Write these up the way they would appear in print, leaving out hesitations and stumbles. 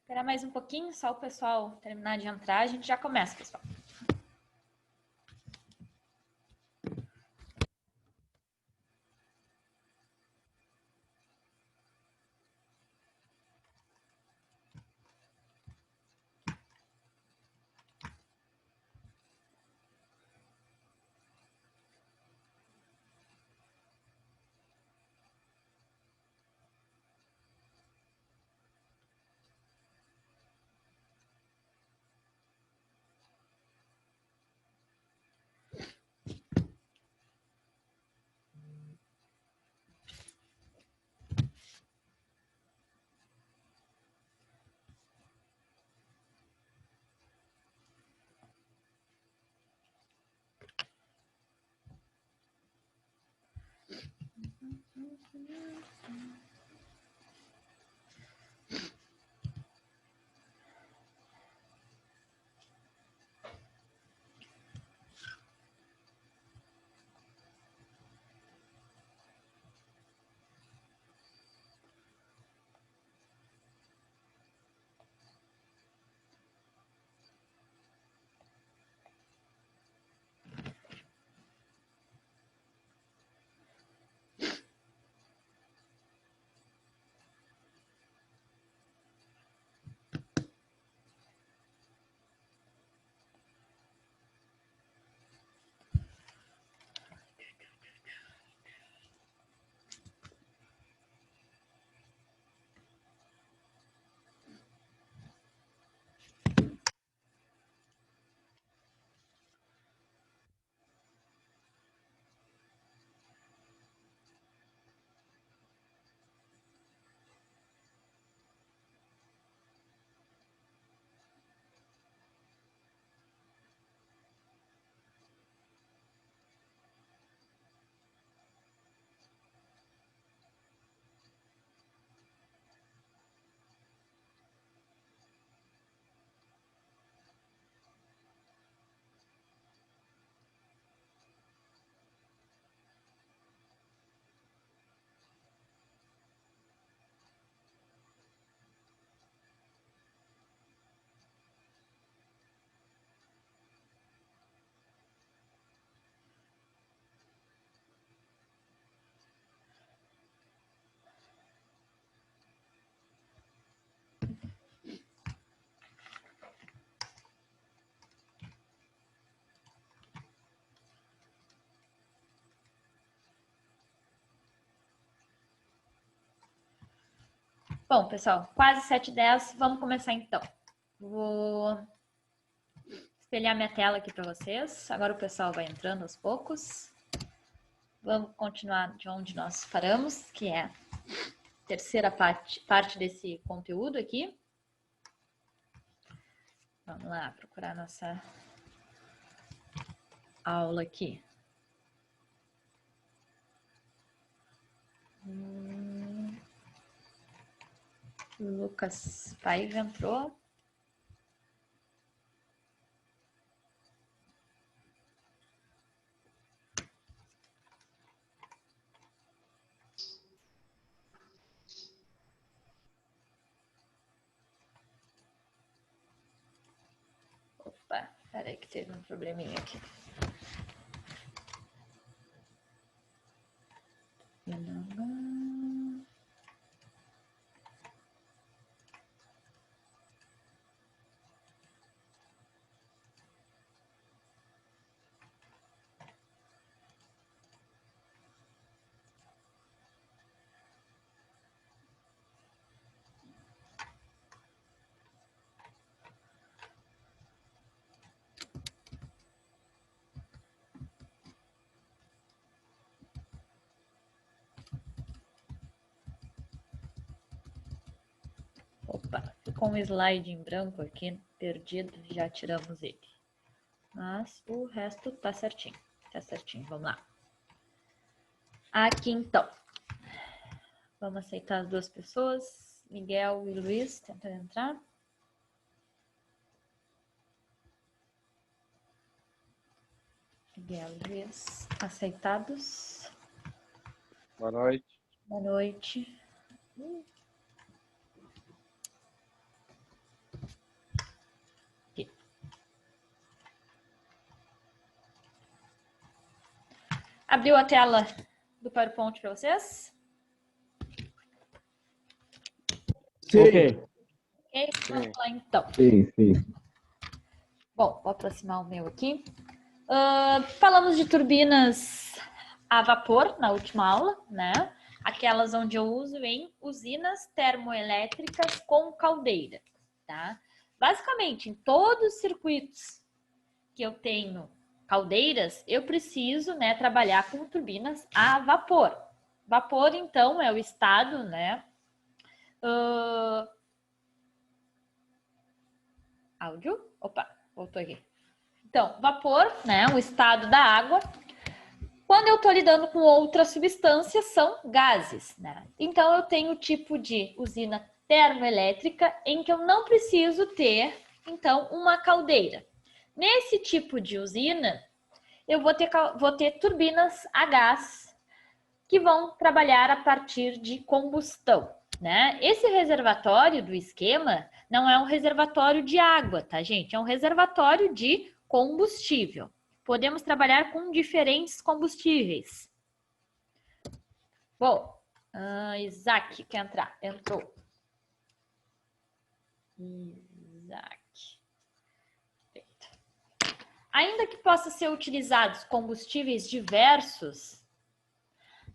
Esperar mais um pouquinho, só o pessoal terminar de entrar, a gente já começa, pessoal. Bom, pessoal, quase 7h10, vamos começar então. Vou espelhar minha tela aqui para vocês. Agora o pessoal vai entrando aos poucos. Vamos continuar de onde nós paramos, que é a terceira parte desse conteúdo aqui. Vamos lá, procurar nossa aula aqui. Lucas Paiva entrou. Opa, peraí que teve um probleminha aqui. Opa, ficou um slide em branco aqui, perdido, já tiramos ele. Mas o resto tá certinho, vamos lá. Aqui então, vamos aceitar as duas pessoas, Miguel e Luiz, tentando entrar. Miguel e Luiz, aceitados. Boa noite. Boa noite. Abriu a tela do PowerPoint para vocês? Sim. Ok. Ok, vamos lá então. Sim. Bom, vou aproximar o meu aqui. Falamos de turbinas a vapor na última aula, né? Aquelas onde eu uso em usinas termoelétricas com caldeira, tá? Basicamente, em todos os circuitos que eu tenho caldeiras, eu preciso, né, trabalhar com turbinas a vapor. Vapor, então, é o estado, né? Áudio? Opa, voltou aqui. Então, vapor, né, o estado da água. Quando eu estou lidando com outras substâncias, são gases, né? Então, eu tenho o tipo de usina termoelétrica em que eu não preciso ter, então, uma caldeira. Nesse tipo de usina, eu vou ter turbinas a gás que vão trabalhar a partir de combustão, né? Esse reservatório do esquema não é um reservatório de água, tá, gente? É um reservatório de combustível. Podemos trabalhar com diferentes combustíveis. Bom, Isaac quer entrar. Entrou. Isaac. Ainda que possa ser utilizados combustíveis diversos,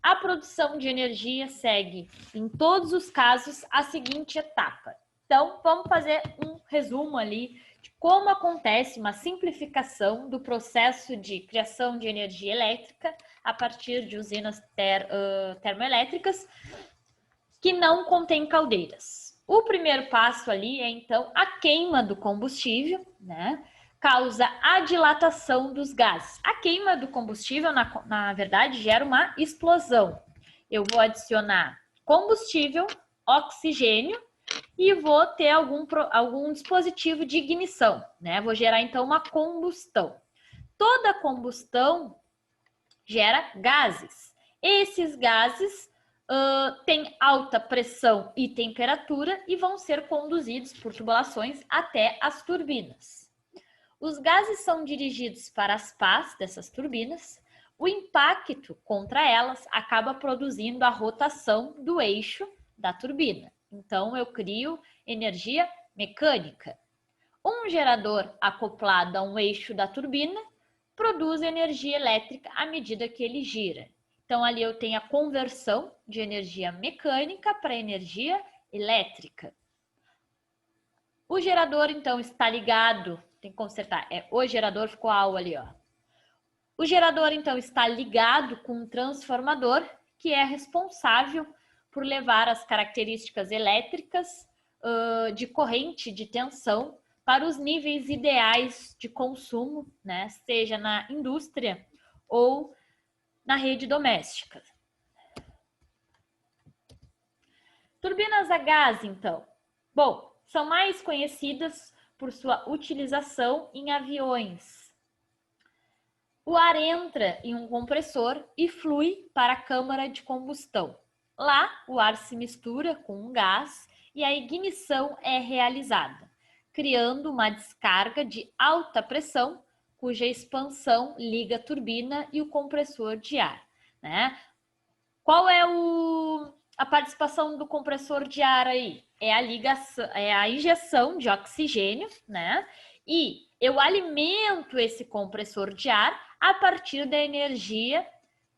a produção de energia segue, em todos os casos, a seguinte etapa. Então, vamos fazer um resumo ali de como acontece uma simplificação do processo de criação de energia elétrica a partir de usinas termoelétricas que não contêm caldeiras. O primeiro passo ali é, então, a queima do combustível, né? Causa a dilatação dos gases. A queima do combustível, na verdade, gera uma explosão. Eu vou adicionar combustível, oxigênio e vou ter algum dispositivo de ignição, né? Vou gerar, então, uma combustão. Toda combustão gera gases. Esses gases têm alta pressão e temperatura e vão ser conduzidos por tubulações até as turbinas. Os gases são dirigidos para as pás dessas turbinas. O impacto contra elas acaba produzindo a rotação do eixo da turbina. Então, eu crio energia mecânica. Um gerador acoplado a um eixo da turbina produz energia elétrica à medida que ele gira. Então, ali eu tenho a conversão de energia mecânica para energia elétrica. O gerador, então, está ligado. Tem que consertar. O gerador ficou AU ali, ó. O gerador, então, está ligado com um transformador que é responsável por levar as características elétricas de corrente de tensão para os níveis ideais de consumo, né? Seja na indústria ou na rede doméstica. Turbinas a gás, então. Bom, são mais conhecidas por sua utilização em aviões. O ar entra em um compressor e flui para a câmara de combustão. Lá, o ar se mistura com um gás e a ignição é realizada, criando uma descarga de alta pressão, cuja expansão liga a turbina e o compressor de ar, né? Qual é a participação do compressor de ar aí? É a injeção de oxigênio, né? E eu alimento esse compressor de ar a partir da energia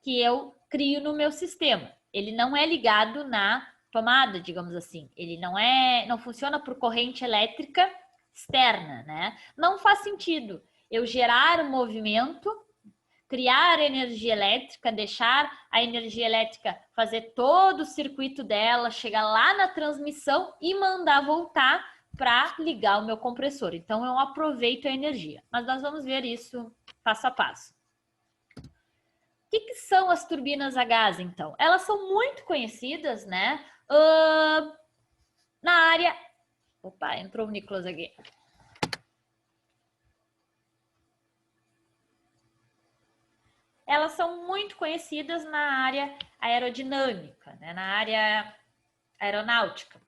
que eu crio no meu sistema. Ele não é ligado na tomada, digamos assim. Ele não funciona por corrente elétrica externa, né? Não faz sentido eu gerar um movimento, criar energia elétrica, deixar a energia elétrica fazer todo o circuito dela, chegar lá na transmissão e mandar voltar para ligar o meu compressor. Então, eu aproveito a energia. Mas nós vamos ver isso passo a passo. O que são as turbinas a gás, então? Elas são muito conhecidas, né? Na área... Opa, entrou o Nicolas aqui. Elas são muito conhecidas na área aerodinâmica, né? Na área aeronáutica.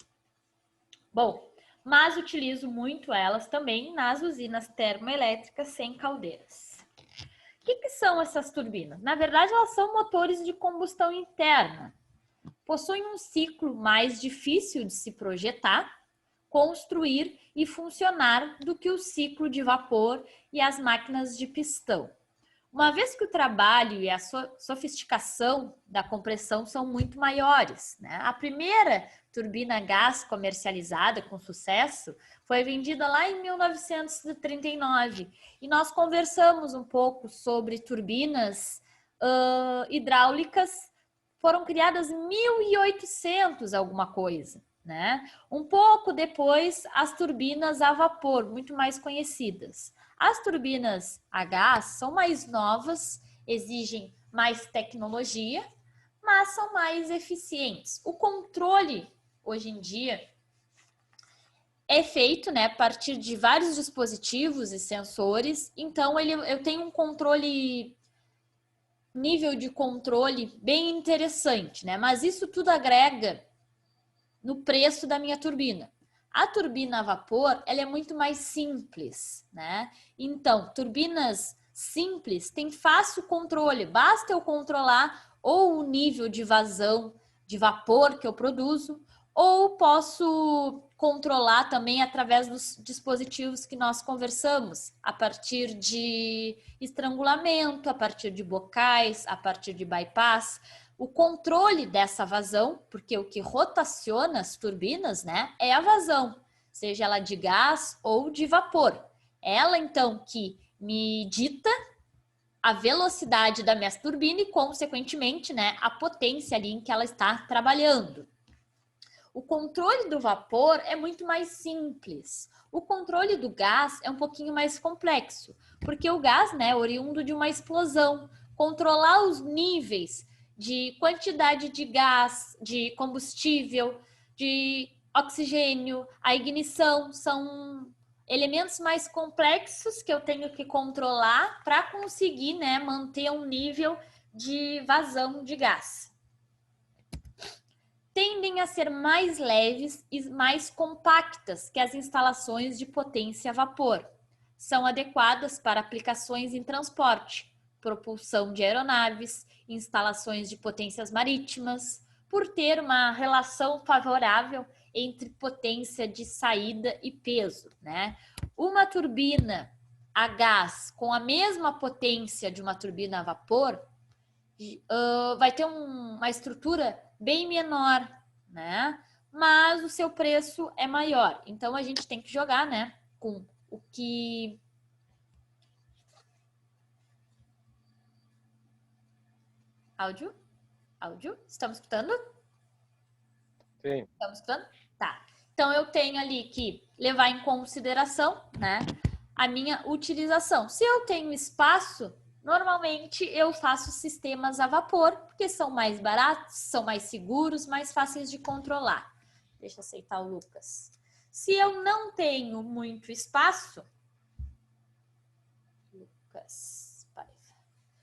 Bom, mas utilizo muito elas também nas usinas termoelétricas sem caldeiras. que são essas turbinas? Na verdade, elas são motores de combustão interna. Possuem um ciclo mais difícil de se projetar, construir e funcionar do que o ciclo de vapor e as máquinas de pistão. Uma vez que o trabalho e a sofisticação da compressão são muito maiores, né? A primeira turbina a gás comercializada com sucesso foi vendida lá em 1939 e nós conversamos um pouco sobre turbinas hidráulicas. Foram criadas em 1800 alguma coisa, né? Um pouco depois, as turbinas a vapor, muito mais conhecidas. As turbinas a gás são mais novas, exigem mais tecnologia, mas são mais eficientes. O controle, hoje em dia, é feito, né, a partir de vários dispositivos e sensores. Então, eu tenho um nível de controle bem interessante, né? Mas isso tudo agrega no preço da minha turbina. A turbina a vapor, ela é muito mais simples, né? Então, turbinas simples têm fácil controle. Basta eu controlar ou o nível de vazão de vapor que eu produzo, ou posso controlar também através dos dispositivos que nós conversamos, a partir de estrangulamento, a partir de bocais, a partir de bypass. O controle dessa vazão, porque o que rotaciona as turbinas, né, é a vazão, seja ela de gás ou de vapor. Ela, então, que me dita a velocidade da minha turbina e, consequentemente, né, a potência ali em que ela está trabalhando. O controle do vapor é muito mais simples. O controle do gás é um pouquinho mais complexo, porque o gás, né, é oriundo de uma explosão. Controlar os níveis de quantidade de gás, de combustível, de oxigênio, a ignição, são elementos mais complexos que eu tenho que controlar para conseguir, né, manter um nível de vazão de gás. Tendem a ser mais leves e mais compactas que as instalações de potência a vapor. São adequadas para aplicações em transporte, propulsão de aeronaves, instalações de potências marítimas, por ter uma relação favorável entre potência de saída e peso, né? Uma turbina a gás com a mesma potência de uma turbina a vapor vai ter uma estrutura bem menor, né? Mas o seu preço é maior. Então a gente tem que jogar, né, com o que áudio? Áudio? Estamos escutando? Sim. Estamos escutando? Tá. Então eu tenho ali que levar em consideração, né, a minha utilização. Se eu tenho espaço, normalmente eu faço sistemas a vapor, porque são mais baratos, são mais seguros, mais fáceis de controlar. Deixa eu aceitar o Lucas. Se eu não tenho muito espaço, Lucas,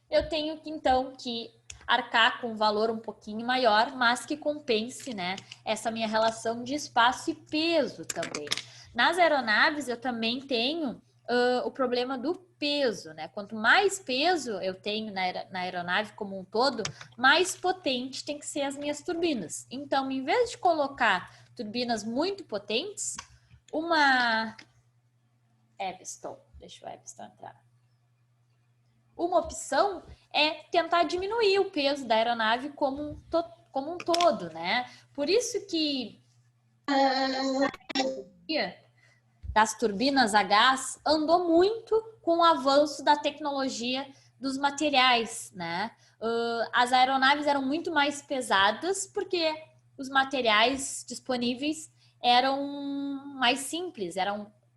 eu tenho que então que arcar com um valor um pouquinho maior, mas que compense, né, essa minha relação de espaço e peso também. Nas aeronaves eu também tenho o problema do peso, né? Quanto mais peso eu tenho na aeronave como um todo, mais potente tem que ser as minhas turbinas. Então, em vez de colocar turbinas muito potentes, uma Eviston, deixa o Eviston entrar. Uma opção é tentar diminuir o peso da aeronave como um todo, né? Por isso que das turbinas a gás andou muito com o avanço da tecnologia dos materiais, né? As aeronaves eram muito mais pesadas porque os materiais disponíveis eram mais simples,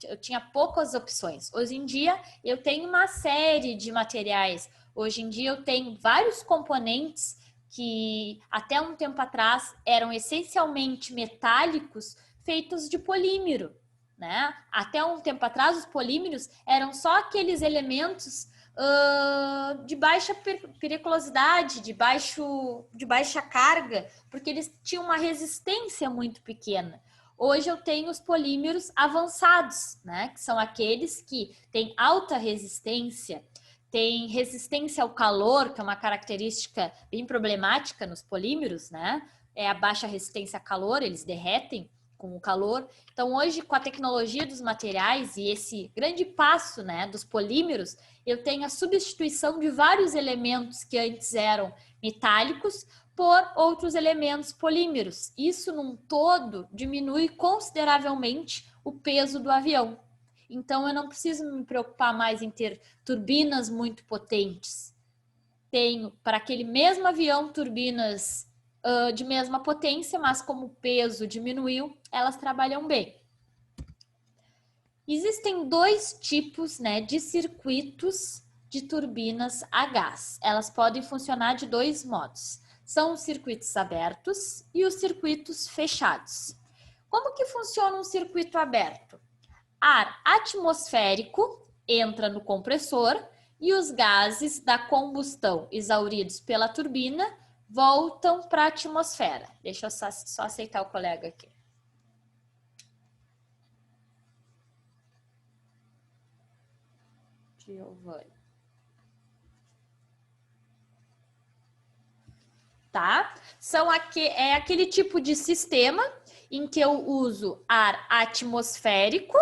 eu tinha poucas opções. Hoje em dia eu tenho uma série de materiais. Hoje em dia eu tenho vários componentes que até um tempo atrás eram essencialmente metálicos, feitos de polímero, né? Até um tempo atrás os polímeros eram só aqueles elementos de baixa periculosidade, de baixa carga, porque eles tinham uma resistência muito pequena. Hoje eu tenho os polímeros avançados, né? Que são aqueles que têm alta resistência, tem resistência ao calor, que é uma característica bem problemática nos polímeros, né? É a baixa resistência a calor, eles derretem com o calor. Então, hoje, com a tecnologia dos materiais e esse grande passo, né, dos polímeros, eu tenho a substituição de vários elementos que antes eram metálicos por outros elementos polímeros. Isso, num todo, diminui consideravelmente o peso do avião. Então, eu não preciso me preocupar mais em ter turbinas muito potentes. Tenho, para aquele mesmo avião, turbinas de mesma potência, mas como o peso diminuiu, elas trabalham bem. Existem dois tipos, né, de circuitos de turbinas a gás. Elas podem funcionar de dois modos. São os circuitos abertos e os circuitos fechados. Como que funciona um circuito aberto? Ar atmosférico entra no compressor e os gases da combustão exauridos pela turbina voltam para a atmosfera. Deixa eu só aceitar o colega aqui. Giovanni. Tá? É aquele tipo de sistema em que eu uso ar atmosférico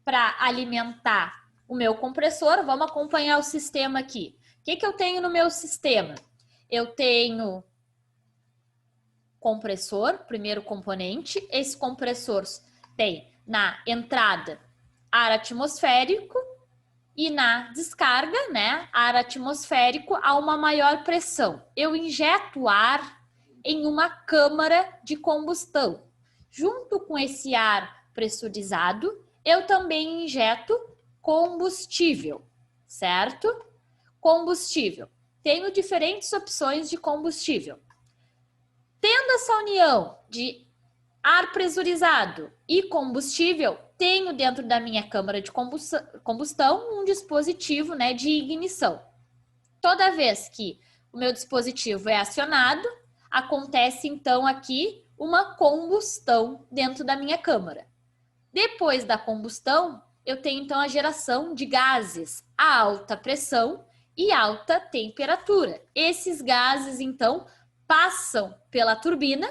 para alimentar o meu compressor. Vamos acompanhar o sistema aqui. O que eu tenho no meu sistema? Eu tenho compressor, primeiro componente. Esse compressor tem na entrada ar atmosférico e na descarga, né, ar atmosférico a uma maior pressão. Eu injeto ar em uma câmara de combustão. Junto com esse ar pressurizado, eu também injeto combustível, certo? Combustível. Tenho diferentes opções de combustível. Tendo essa união de ar pressurizado e combustível, tenho dentro da minha câmara de combustão um dispositivo, né, de ignição. Toda vez que o meu dispositivo é acionado, acontece então aqui uma combustão dentro da minha câmara. Depois da combustão, eu tenho então a geração de gases a alta pressão e alta temperatura. Esses gases então passam pela turbina,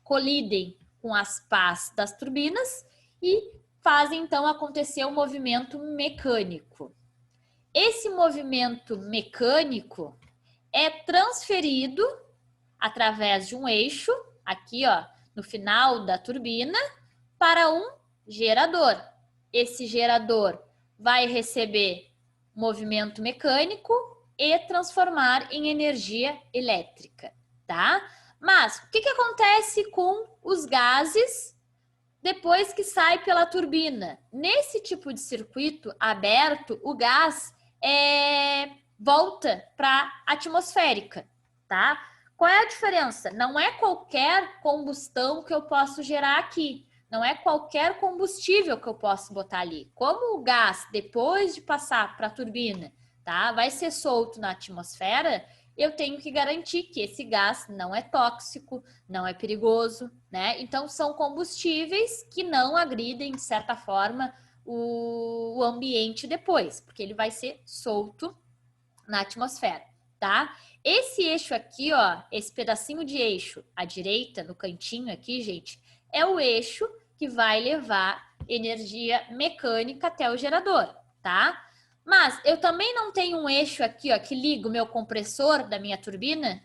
colidem com as pás das turbinas e fazem então acontecer um movimento mecânico. Esse movimento mecânico é transferido através de um eixo, aqui ó, no final da turbina, para um gerador. Esse gerador vai receber movimento mecânico e transformar em energia elétrica, tá? Mas o que acontece com os gases depois que sai pela turbina? Nesse tipo de circuito aberto, o gás volta para a atmosférica, tá? Qual é a diferença? Não é qualquer combustão que eu posso gerar aqui. Não é qualquer combustível que eu posso botar ali. Como o gás, depois de passar para a turbina, tá, vai ser solto na atmosfera, eu tenho que garantir que esse gás não é tóxico, não é perigoso, né? Então, são combustíveis que não agridem, de certa forma, o ambiente depois, porque ele vai ser solto na atmosfera, tá? Esse eixo aqui, ó, esse pedacinho de eixo à direita, no cantinho aqui, gente, é o eixo que vai levar energia mecânica até o gerador, tá? Mas eu também não tenho um eixo aqui, ó, que liga o meu compressor da minha turbina.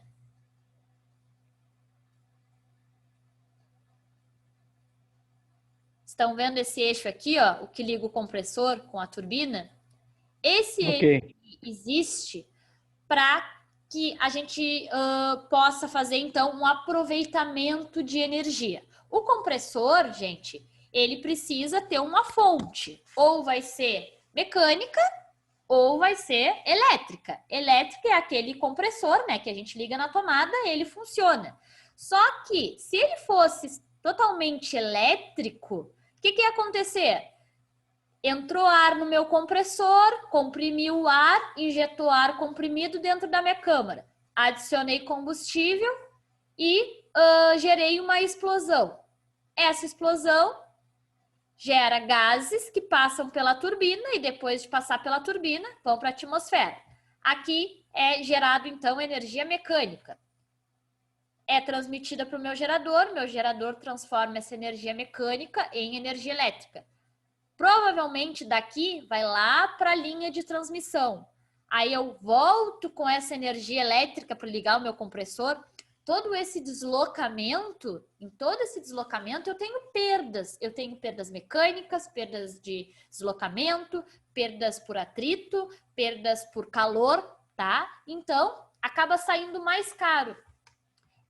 Estão vendo esse eixo aqui, ó, o que liga o compressor com a turbina? Esse eixo existe para que a gente possa fazer, então, um aproveitamento de energia. O compressor, gente, ele precisa ter uma fonte. Ou vai ser mecânica, ou vai ser elétrica. Elétrica é aquele compressor, né, que a gente liga na tomada, ele funciona. Só que, se ele fosse totalmente elétrico, o que ia acontecer? Entrou ar no meu compressor, comprimiu o ar, injetou ar comprimido dentro da minha câmara. Adicionei combustível e gerei uma explosão. Essa explosão gera gases que passam pela turbina e depois de passar pela turbina vão para a atmosfera. Aqui é gerado então energia mecânica. É transmitida para o meu gerador transforma essa energia mecânica em energia elétrica. Provavelmente daqui vai lá para a linha de transmissão. Aí eu volto com essa energia elétrica para ligar o meu compressor. Todo esse deslocamento, em todo esse deslocamento eu tenho perdas. Eu tenho perdas mecânicas, perdas de deslocamento, perdas por atrito, perdas por calor, tá? Então, acaba saindo mais caro.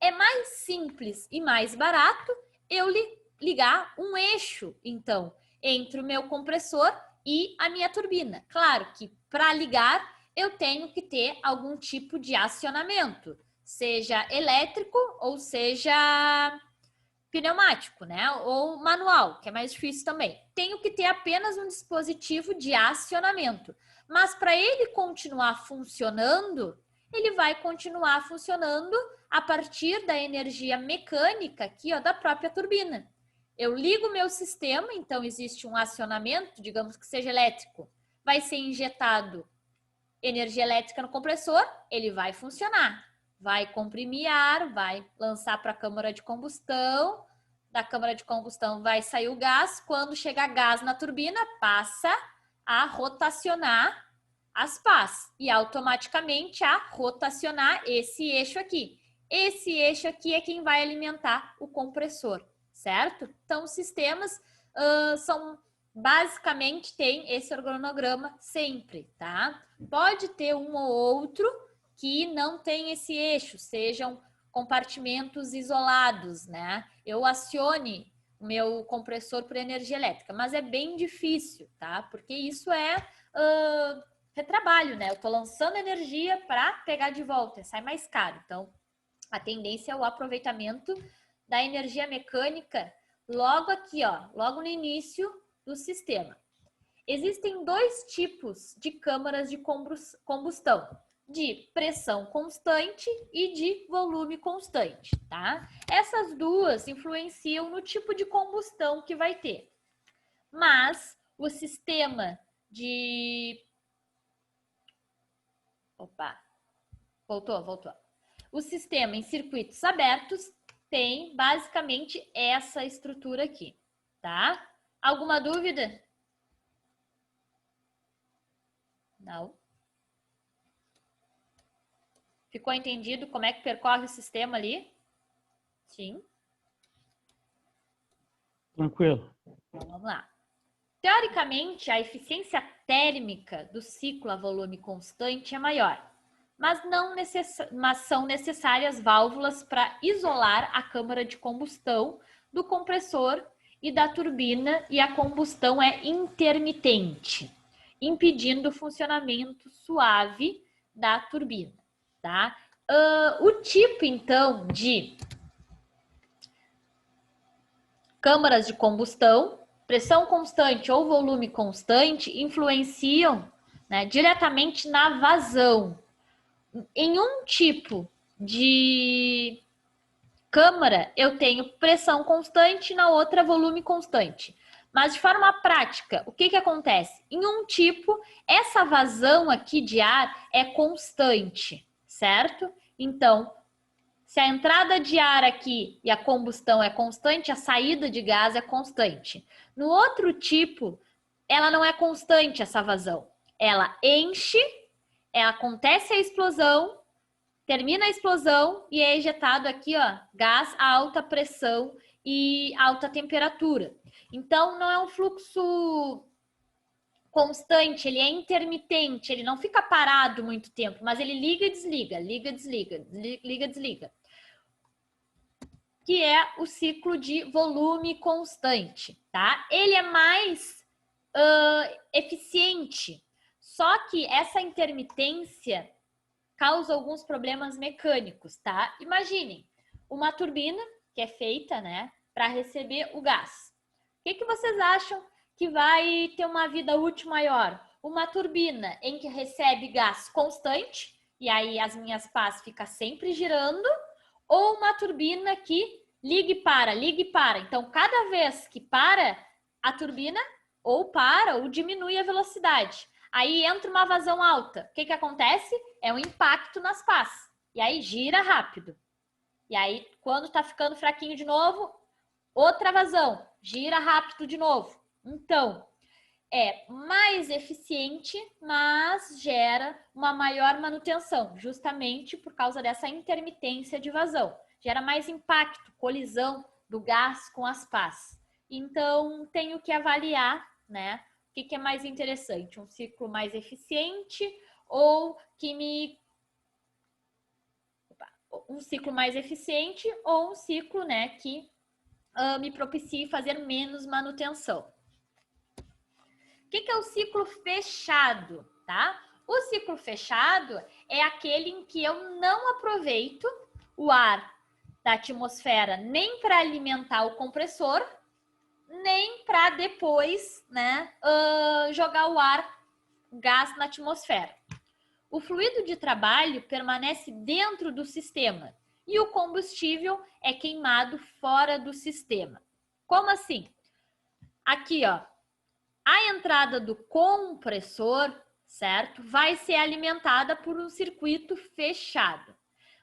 É mais simples e mais barato eu ligar um eixo, então, entre o meu compressor e a minha turbina. Claro que para ligar eu tenho que ter algum tipo de acionamento, seja elétrico ou seja pneumático, né? Ou manual, que é mais difícil também. Tenho que ter apenas um dispositivo de acionamento. Mas para ele continuar funcionando, ele vai continuar funcionando a partir da energia mecânica aqui, ó, da própria turbina. Eu ligo o meu sistema, então existe um acionamento, digamos que seja elétrico. Vai ser injetado energia elétrica no compressor, ele vai funcionar. Vai comprimir ar, vai lançar para a câmara de combustão. Da câmara de combustão vai sair o gás. Quando chegar gás na turbina, passa a rotacionar as pás e automaticamente a rotacionar esse eixo aqui. Esse eixo aqui é quem vai alimentar o compressor, certo? Então, os sistemas são basicamente tem esse organograma sempre, tá? Pode ter um ou outro que não tem esse eixo, sejam compartimentos isolados, né? Eu acione o meu compressor por energia elétrica, mas é bem difícil, tá? Porque isso é retrabalho, né? Eu tô lançando energia para pegar de volta, sai mais caro. Então, a tendência é o aproveitamento da energia mecânica logo aqui, ó, logo no início do sistema. Existem dois tipos de câmaras de combustão, de pressão constante e de volume constante, tá? Essas duas influenciam no tipo de combustão que vai ter. Mas o sistema de... Opa, voltou. O sistema em circuitos abertos tem basicamente essa estrutura aqui, tá? Alguma dúvida? Não. Ficou entendido como é que percorre o sistema ali? Sim. Tranquilo. Então, vamos lá. Teoricamente, a eficiência térmica do ciclo a volume constante é maior, mas são necessárias válvulas para isolar a câmara de combustão do compressor e da turbina, e a combustão é intermitente, impedindo o funcionamento suave da turbina, tá? O tipo, então, de câmaras de combustão, pressão constante ou volume constante, influenciam, né, diretamente na vazão. Em um tipo de câmara, eu tenho pressão constante, na outra volume constante. Mas de forma prática, o que acontece? Em um tipo, essa vazão aqui de ar é constante, certo? Então, se a entrada de ar aqui e a combustão é constante, a saída de gás é constante. No outro tipo, ela não é constante, essa vazão. Ela enche, acontece a explosão, termina a explosão e é ejetado aqui, ó, gás a alta pressão e alta temperatura. Então, não é um fluxo constante, ele é intermitente, ele não fica parado muito tempo, mas ele liga e desliga, liga e desliga, liga e desliga. Que é o ciclo de volume constante, tá? Ele é mais eficiente, só que essa intermitência causa alguns problemas mecânicos, tá? Imaginem, uma turbina que é feita, né, para receber o gás. O que vocês acham que vai ter uma vida útil maior? Uma turbina em que recebe gás constante, e aí as minhas pás ficam sempre girando, ou uma turbina que liga e para. Então, cada vez que para, a turbina ou para ou diminui a velocidade. Aí entra uma vazão alta. O que acontece? É um impacto nas pás. E aí gira rápido. E aí, quando tá ficando fraquinho de novo, outra vazão. Gira rápido de novo. Então, é mais eficiente, mas gera uma maior manutenção, justamente por causa dessa intermitência de vazão. Gera mais impacto, colisão do gás com as pás. Então, tenho que avaliar, né? O que é mais interessante? Um ciclo mais eficiente ou um ciclo mais eficiente ou um ciclo, né, que me propicie fazer menos manutenção. O que é o ciclo fechado, tá? O ciclo fechado é aquele em que eu não aproveito o ar da atmosfera nem para alimentar o compressor, nem para depois, né, jogar o gás na atmosfera. O fluido de trabalho permanece dentro do sistema e o combustível é queimado fora do sistema. Como assim? Aqui, ó, a entrada do compressor, certo? Vai ser alimentada por um circuito fechado.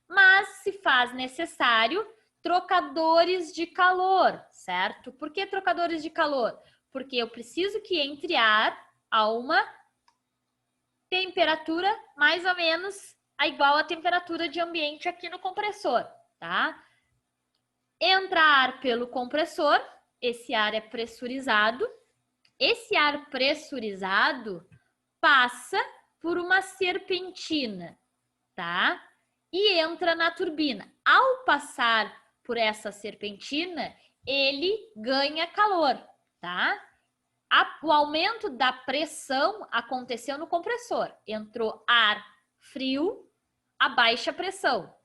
Mas se faz necessário trocadores de calor, certo? Por que trocadores de calor? Porque eu preciso que entre ar a uma temperatura mais ou menos igual à temperatura de ambiente aqui no compressor, tá? Entra ar pelo compressor, esse ar é pressurizado. Esse ar pressurizado passa por uma serpentina, tá? E entra na turbina. Ao passar por essa serpentina, ele ganha calor, tá? O aumento da pressão aconteceu no compressor. Entrou ar frio a baixa pressão.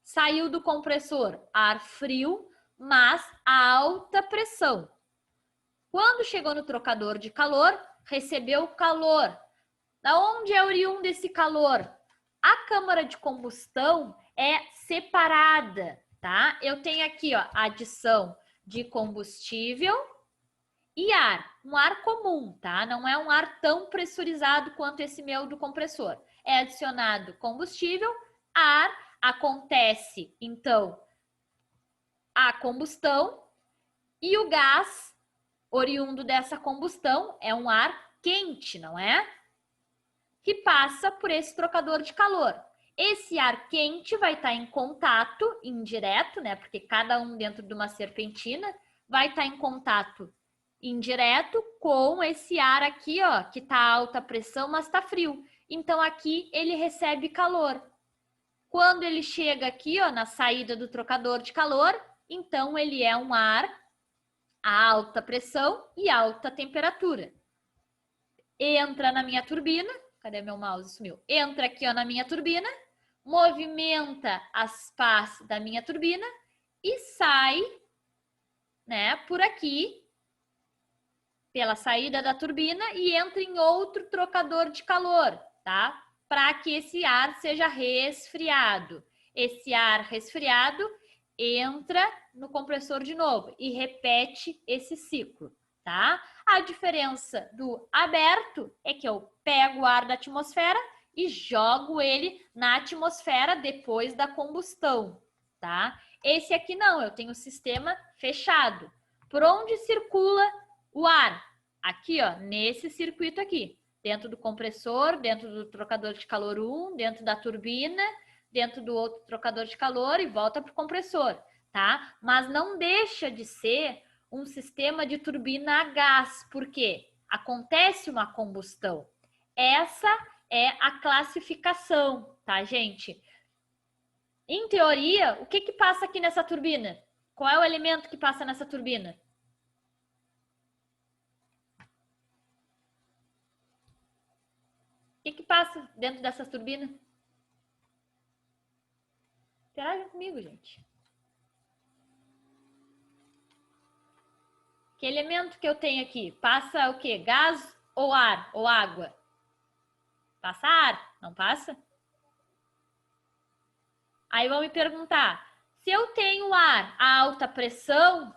Saiu do compressor ar frio, mas a alta pressão. Quando chegou no trocador de calor, recebeu calor. Da onde é oriundo esse calor? A câmara de combustão é separada, tá? Eu tenho aqui, ó, a adição de combustível e ar, um ar comum, tá? Não é um ar tão pressurizado quanto esse meu do compressor. É adicionado combustível, ar, acontece, então, a combustão e o gás oriundo dessa combustão é um ar quente, não é? Que passa por esse trocador de calor. Esse ar quente vai estar em contato indireto, né? Porque cada um dentro de uma serpentina vai estar em contato indireto com esse ar aqui, ó, que tá alta pressão, mas tá frio. Então aqui ele recebe calor. Quando ele chega aqui, ó, na saída do trocador de calor, então ele é um ar a alta pressão e alta temperatura. Entra na minha turbina, cadê meu mouse? Sumiu. Entra aqui, ó, na minha turbina, movimenta as pás da minha turbina e sai, né, por aqui, pela saída da turbina e entra em outro trocador de calor, tá? Para que esse ar seja resfriado. Esse ar resfriado entra no compressor de novo e repete esse ciclo, tá? A diferença do aberto é que eu pego o ar da atmosfera e jogo ele na atmosfera depois da combustão, tá? Esse aqui não, eu tenho o sistema fechado. Por onde circula o ar? Aqui, ó, nesse circuito aqui. Dentro do compressor, dentro do trocador de calor 1, dentro da turbina, dentro do outro trocador de calor e volta para o compressor, tá? Mas não deixa de ser um sistema de turbina a gás, porque acontece uma combustão. Essa é a classificação, tá, gente? Em teoria, o que passa aqui nessa turbina? Qual é o elemento que passa nessa turbina? O que passa dentro dessa turbina? Interagem comigo, gente. Que elemento que eu tenho aqui? Passa o quê? Gás ou ar? Ou água? Passa ar? Não passa? Aí vão me perguntar, se eu tenho ar a alta pressão,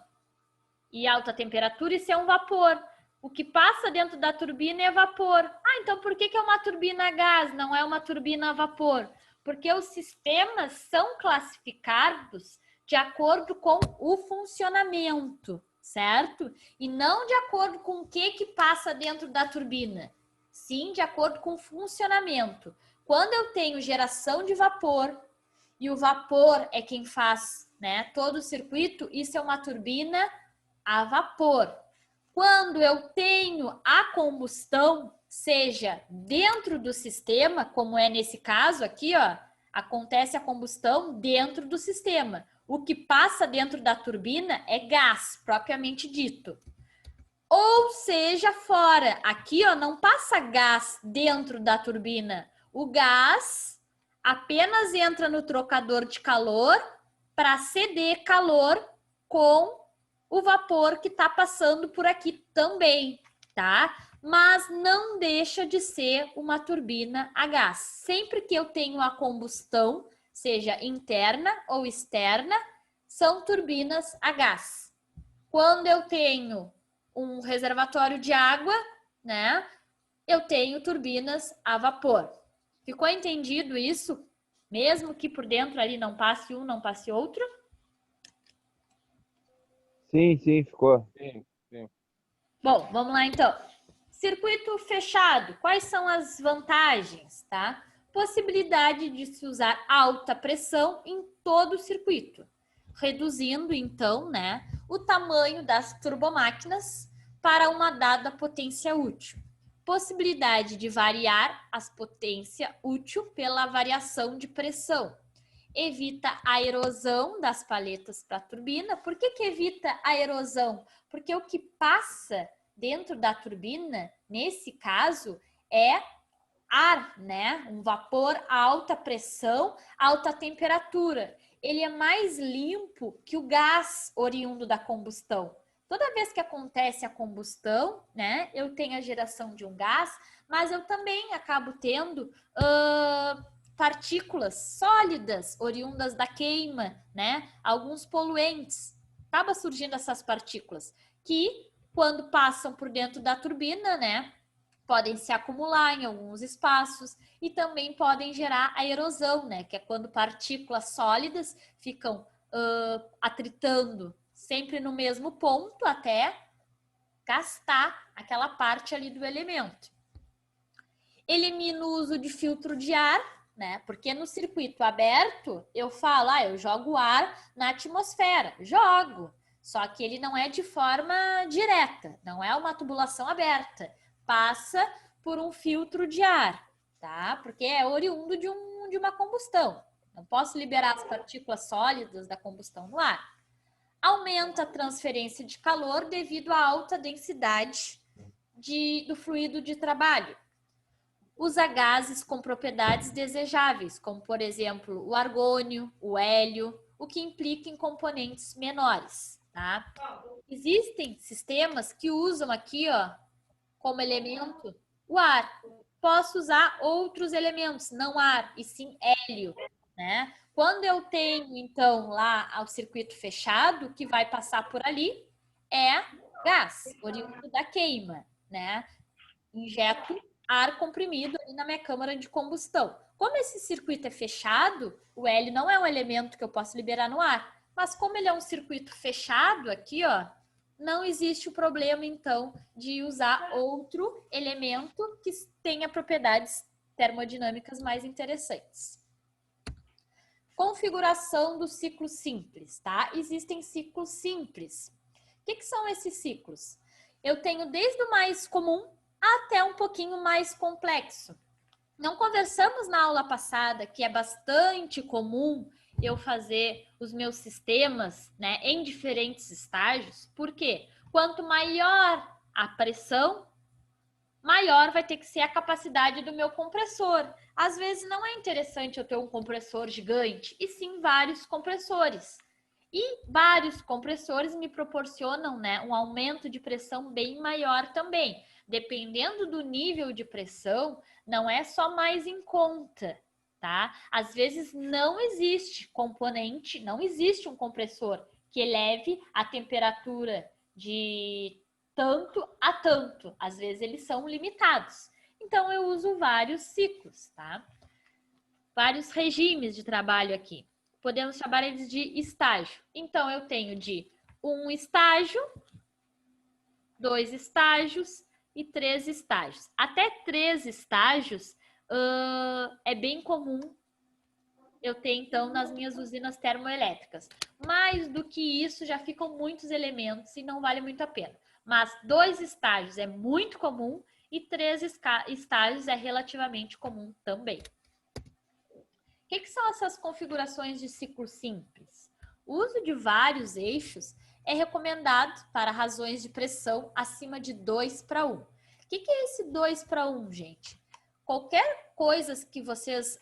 e alta temperatura, isso é um vapor. O que passa dentro da turbina é vapor. Ah, então por que é uma turbina a gás, não é uma turbina a vapor? Porque os sistemas são classificados de acordo com o funcionamento, certo? E não de acordo com o que passa dentro da turbina. Sim, de acordo com o funcionamento. Quando eu tenho geração de vapor, e o vapor é quem faz, né, todo o circuito, isso é uma turbina a vapor. Quando eu tenho a combustão, seja dentro do sistema, como é nesse caso aqui, ó, acontece a combustão dentro do sistema. O que passa dentro da turbina é gás, propriamente dito. Ou seja, fora. Aqui, ó, não passa gás dentro da turbina. O gás apenas entra no trocador de calor para ceder calor com o vapor que está passando por aqui também, tá? Mas não deixa de ser uma turbina a gás. Sempre que eu tenho a combustão, seja interna ou externa, são turbinas a gás. Quando eu tenho um reservatório de água, né, eu tenho turbinas a vapor. Ficou entendido isso? Mesmo que por dentro ali não passe um, não passe outro? Sim, ficou. Sim, sim. Bom, vamos lá então. Circuito fechado, quais são as vantagens, tá? Possibilidade de se usar alta pressão em todo o circuito, reduzindo então, né, o tamanho das turbomáquinas para uma dada potência útil. Possibilidade de variar as potência útil pela variação de pressão. Evita a erosão das paletas para a turbina. Por que evita a erosão? Porque o que passa dentro da turbina, nesse caso, é ar, né? Um vapor a alta pressão, alta temperatura. Ele é mais limpo que o gás oriundo da combustão. Toda vez que acontece a combustão, né? Eu tenho a geração de um gás, mas eu também acabo tendo partículas sólidas oriundas da queima, né? Alguns poluentes. Acaba surgindo essas partículas que, quando passam por dentro da turbina, né, podem se acumular em alguns espaços e também podem gerar a erosão, né, que é quando partículas sólidas ficam atritando sempre no mesmo ponto até gastar aquela parte ali do elemento. Elimina o uso de filtro de ar, né? Porque no circuito aberto eu falo, eu jogo ar na atmosfera, jogo. Só que ele não é de forma direta, não é uma tubulação aberta. Passa por um filtro de ar, tá? Porque é oriundo de uma combustão. Não posso liberar as partículas sólidas da combustão no ar. Aumenta a transferência de calor devido à alta densidade do fluido de trabalho. Usa gases com propriedades desejáveis, como, por exemplo, o argônio, o hélio, o que implica em componentes menores, tá? Existem sistemas que usam aqui, ó, como elemento o ar. Posso usar outros elementos, não ar, e sim hélio, né? Quando eu tenho, então, lá o circuito fechado, o que vai passar por ali é gás, oriundo da queima, né? Injeto ar comprimido ali na minha câmara de combustão. Como esse circuito é fechado, o hélio não é um elemento que eu posso liberar no ar, mas como ele é um circuito fechado aqui, ó, não existe o problema, então, de usar outro elemento que tenha propriedades termodinâmicas mais interessantes. Configuração do ciclo simples, tá? Existem ciclos simples. O que são esses ciclos? Eu tenho desde o mais comum até um pouquinho mais complexo. Não conversamos na aula passada que é bastante comum eu fazer os meus sistemas, né, em diferentes estágios. Por quê? Quanto maior a pressão, maior vai ter que ser a capacidade do meu compressor. Às vezes não é interessante eu ter um compressor gigante, e sim vários compressores. E vários compressores me proporcionam, né, um aumento de pressão bem maior também. Dependendo do nível de pressão, não é só mais em conta, tá? Às vezes não existe componente, não existe um compressor que eleve a temperatura de tanto a tanto. Às vezes eles são limitados. Então eu uso vários ciclos, tá? Vários regimes de trabalho aqui. Podemos chamar eles de estágio. Então eu tenho de 1 estágio, 2 estágios e 3 estágios. Até 3 estágios é bem comum eu ter, então, nas minhas usinas termoelétricas. Mais do que isso, já ficam muitos elementos e não vale muito a pena. Mas 2 estágios é muito comum e 3 estágios é relativamente comum também. O que são essas configurações de ciclo simples? O uso de vários eixos é recomendado para razões de pressão acima de 2:1. O que é esse 2:1, gente? Qualquer coisa que vocês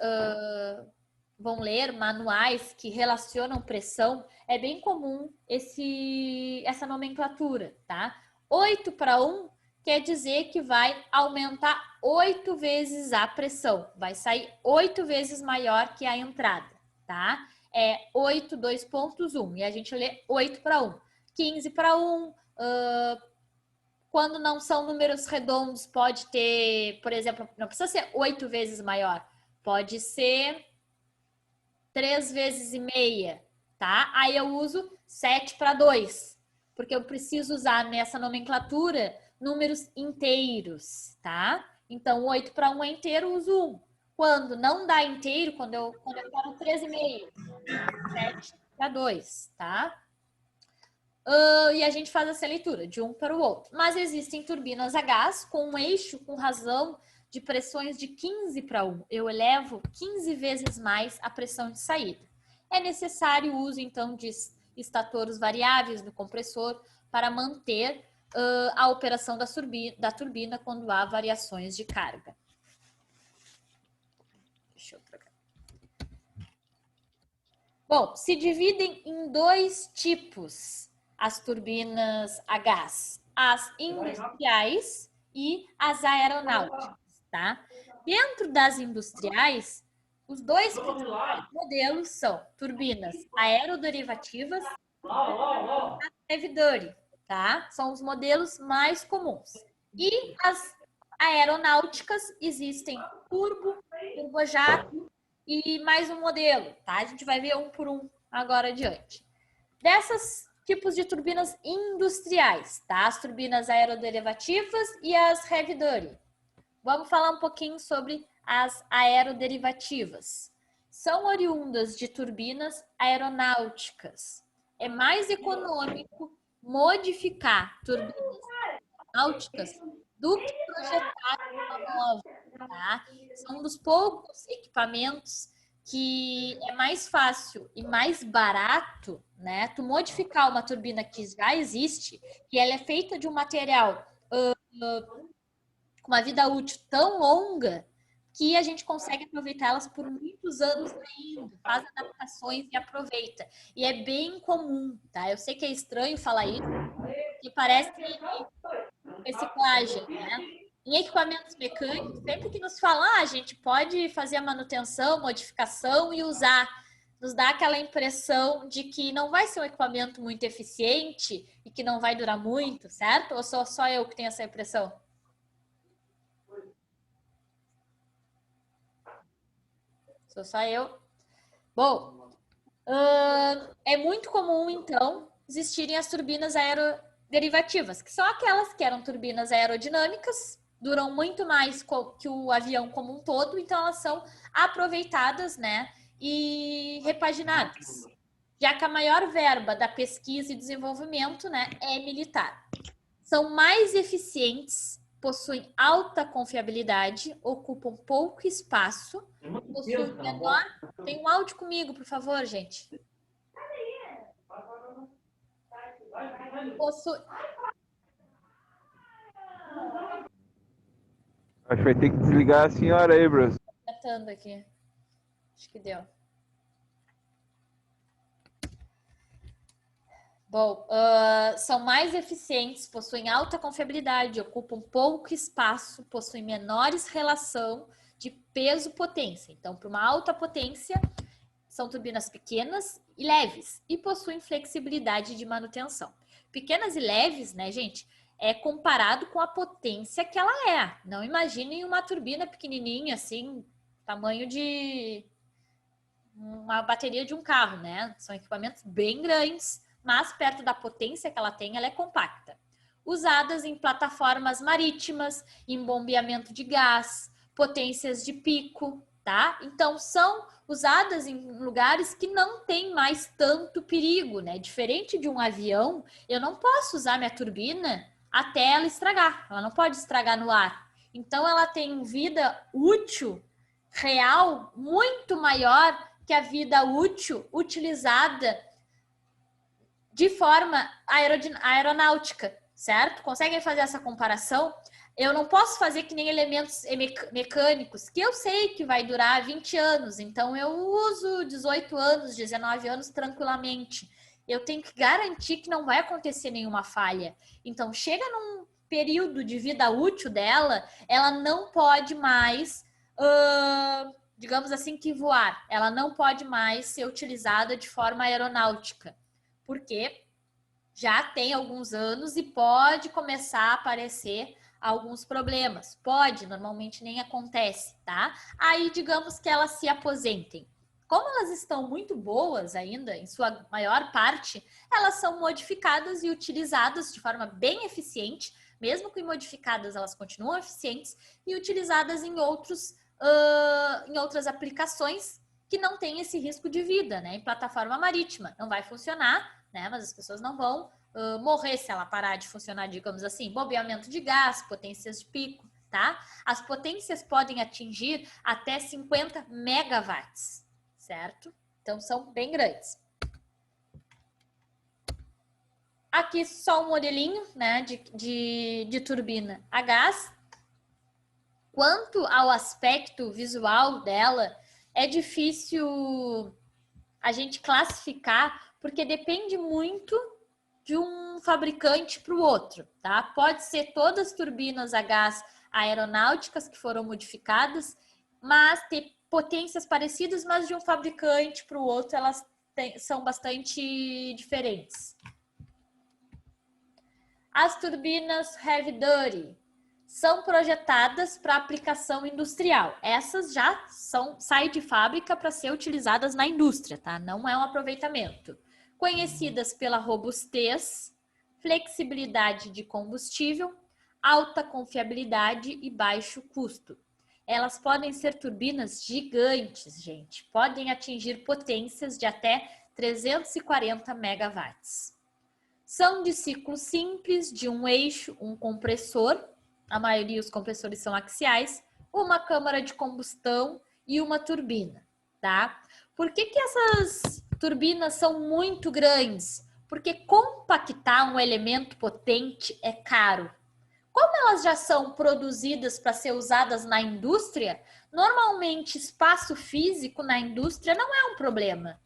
vão ler, manuais que relacionam pressão, é bem comum essa nomenclatura, tá? 8:1 quer dizer que vai aumentar 8 vezes a pressão, vai sair 8 vezes maior que a entrada, tá? É 8, 2.1, e a gente lê 8:1. 15:1, quando não são números redondos, pode ter, por exemplo, não precisa ser 8 vezes maior, pode ser 3 vezes e meia, tá? Aí eu uso 7:2, porque eu preciso usar nessa nomenclatura números inteiros, tá? Então, 8:1 é inteiro, uso 1. Quando não dá inteiro, quando eu quero 13,5, 7:2, tá? E a gente faz essa leitura de um para o outro. Mas existem turbinas a gás com um eixo com razão de pressões de 15:1. Eu elevo 15 vezes mais a pressão de saída. É necessário o uso, então, de estatoros variáveis no compressor para manter a operação da turbina quando há variações de carga. Deixa eu trocar. Bom, se dividem em 2 tipos as turbinas a gás, as industriais e as aeronáuticas, tá? Dentro das industriais, os 2 principais modelos são turbinas aeroderivativas e heavy-duty, tá? São os modelos mais comuns. E as aeronáuticas existem turbojato e mais um modelo, tá? A gente vai ver um por um agora adiante. Dessas tipos de turbinas industriais, tá? As turbinas aeroderivativas e as heavy-duty. Vamos falar um pouquinho sobre as aeroderivativas. São oriundas de turbinas aeronáuticas. É mais econômico modificar turbinas aeronáuticas do que projetar uma nova, tá? São um dos poucos equipamentos que é mais fácil e mais barato, né? Tu modificar uma turbina que já existe, que ela é feita de um material com uma vida útil tão longa que a gente consegue aproveitar elas por muitos anos ainda, faz adaptações e aproveita. E é bem comum, tá? Eu sei que é estranho falar isso, que parece reciclagem, né? Em equipamentos mecânicos, sempre que nos falam, a gente pode fazer a manutenção, modificação e usar, nos dá aquela impressão de que não vai ser um equipamento muito eficiente e que não vai durar muito, certo? Ou sou só eu que tenho essa impressão? Sou só eu. Bom, é muito comum, então, existirem as turbinas aeroderivativas, que são aquelas que eram turbinas aerodinâmicas, duram muito mais que o avião como um todo, então elas são aproveitadas, né, e repaginadas. Já que a maior verba da pesquisa e desenvolvimento, né, é militar. São mais eficientes, possuem alta confiabilidade, ocupam pouco espaço, possuem menor... Tem um áudio comigo, por favor, gente. Acho que vai ter que desligar a senhora aí, Bruce. Tratando aqui. Acho que deu. Bom, são mais eficientes, possuem alta confiabilidade, ocupam pouco espaço, possuem menores relação de peso-potência. Então, para uma alta potência, são turbinas pequenas e leves e possuem flexibilidade de manutenção. pequenas e leves, né, gente, é comparado com a potência que ela é. Não imaginem uma turbina pequenininha, assim, tamanho de uma bateria de um carro, né? São equipamentos bem grandes, mas perto da potência que ela tem, ela é compacta. Usadas em plataformas marítimas, em bombeamento de gás, potências de pico, tá? Então, são usadas em lugares que não tem mais tanto perigo, né? Diferente de um avião, eu não posso usar minha turbina até ela estragar. Ela não pode estragar no ar. Então, ela tem vida útil real muito maior que a vida útil utilizada de forma aeronáutica, certo? Conseguem fazer essa comparação? Eu não posso fazer que nem elementos mecânicos, que eu sei que vai durar 20 anos, então eu uso 18 anos, 19 anos tranquilamente. Eu tenho que garantir que não vai acontecer nenhuma falha. Então, chega num período de vida útil dela, ela não pode mais, digamos assim, que voar. Ela não pode mais ser utilizada de forma aeronáutica, porque já tem alguns anos e pode começar a aparecer alguns problemas. Pode, normalmente nem acontece, tá? Aí, digamos que elas se aposentem. Como elas estão muito boas ainda, em sua maior parte, elas são modificadas e utilizadas de forma bem eficiente. Mesmo que modificadas, elas continuam eficientes e utilizadas em outras aplicações que não tem esse risco de vida, né? Em plataforma marítima, não vai funcionar, né? Mas as pessoas não vão morrer se ela parar de funcionar, digamos assim. Bombeamento de gás, potências de pico, tá? As potências podem atingir até 50 megawatts, certo? Então, são bem grandes. Aqui só um modelinho, né, de turbina a gás. Quanto ao aspecto visual dela, é difícil a gente classificar, porque depende muito de um fabricante para o outro, tá? Pode ser todas as turbinas a gás aeronáuticas que foram modificadas, mas ter potências parecidas, mas de um fabricante para o outro elas são bastante diferentes. As turbinas heavy duty são projetadas para aplicação industrial. Essas já saem de fábrica para ser utilizadas na indústria, tá? Não é um aproveitamento. Conhecidas pela robustez, flexibilidade de combustível, alta confiabilidade e baixo custo. Elas podem ser turbinas gigantes, gente. Podem atingir potências de até 340 megawatts. São de ciclo simples, de um eixo, um compressor, a maioria os compressores são axiais, uma câmara de combustão e uma turbina, tá? Por que essas turbinas são muito grandes? Porque compactar um elemento potente é caro. Como elas já são produzidas para ser usadas na indústria, normalmente espaço físico na indústria não é um problema.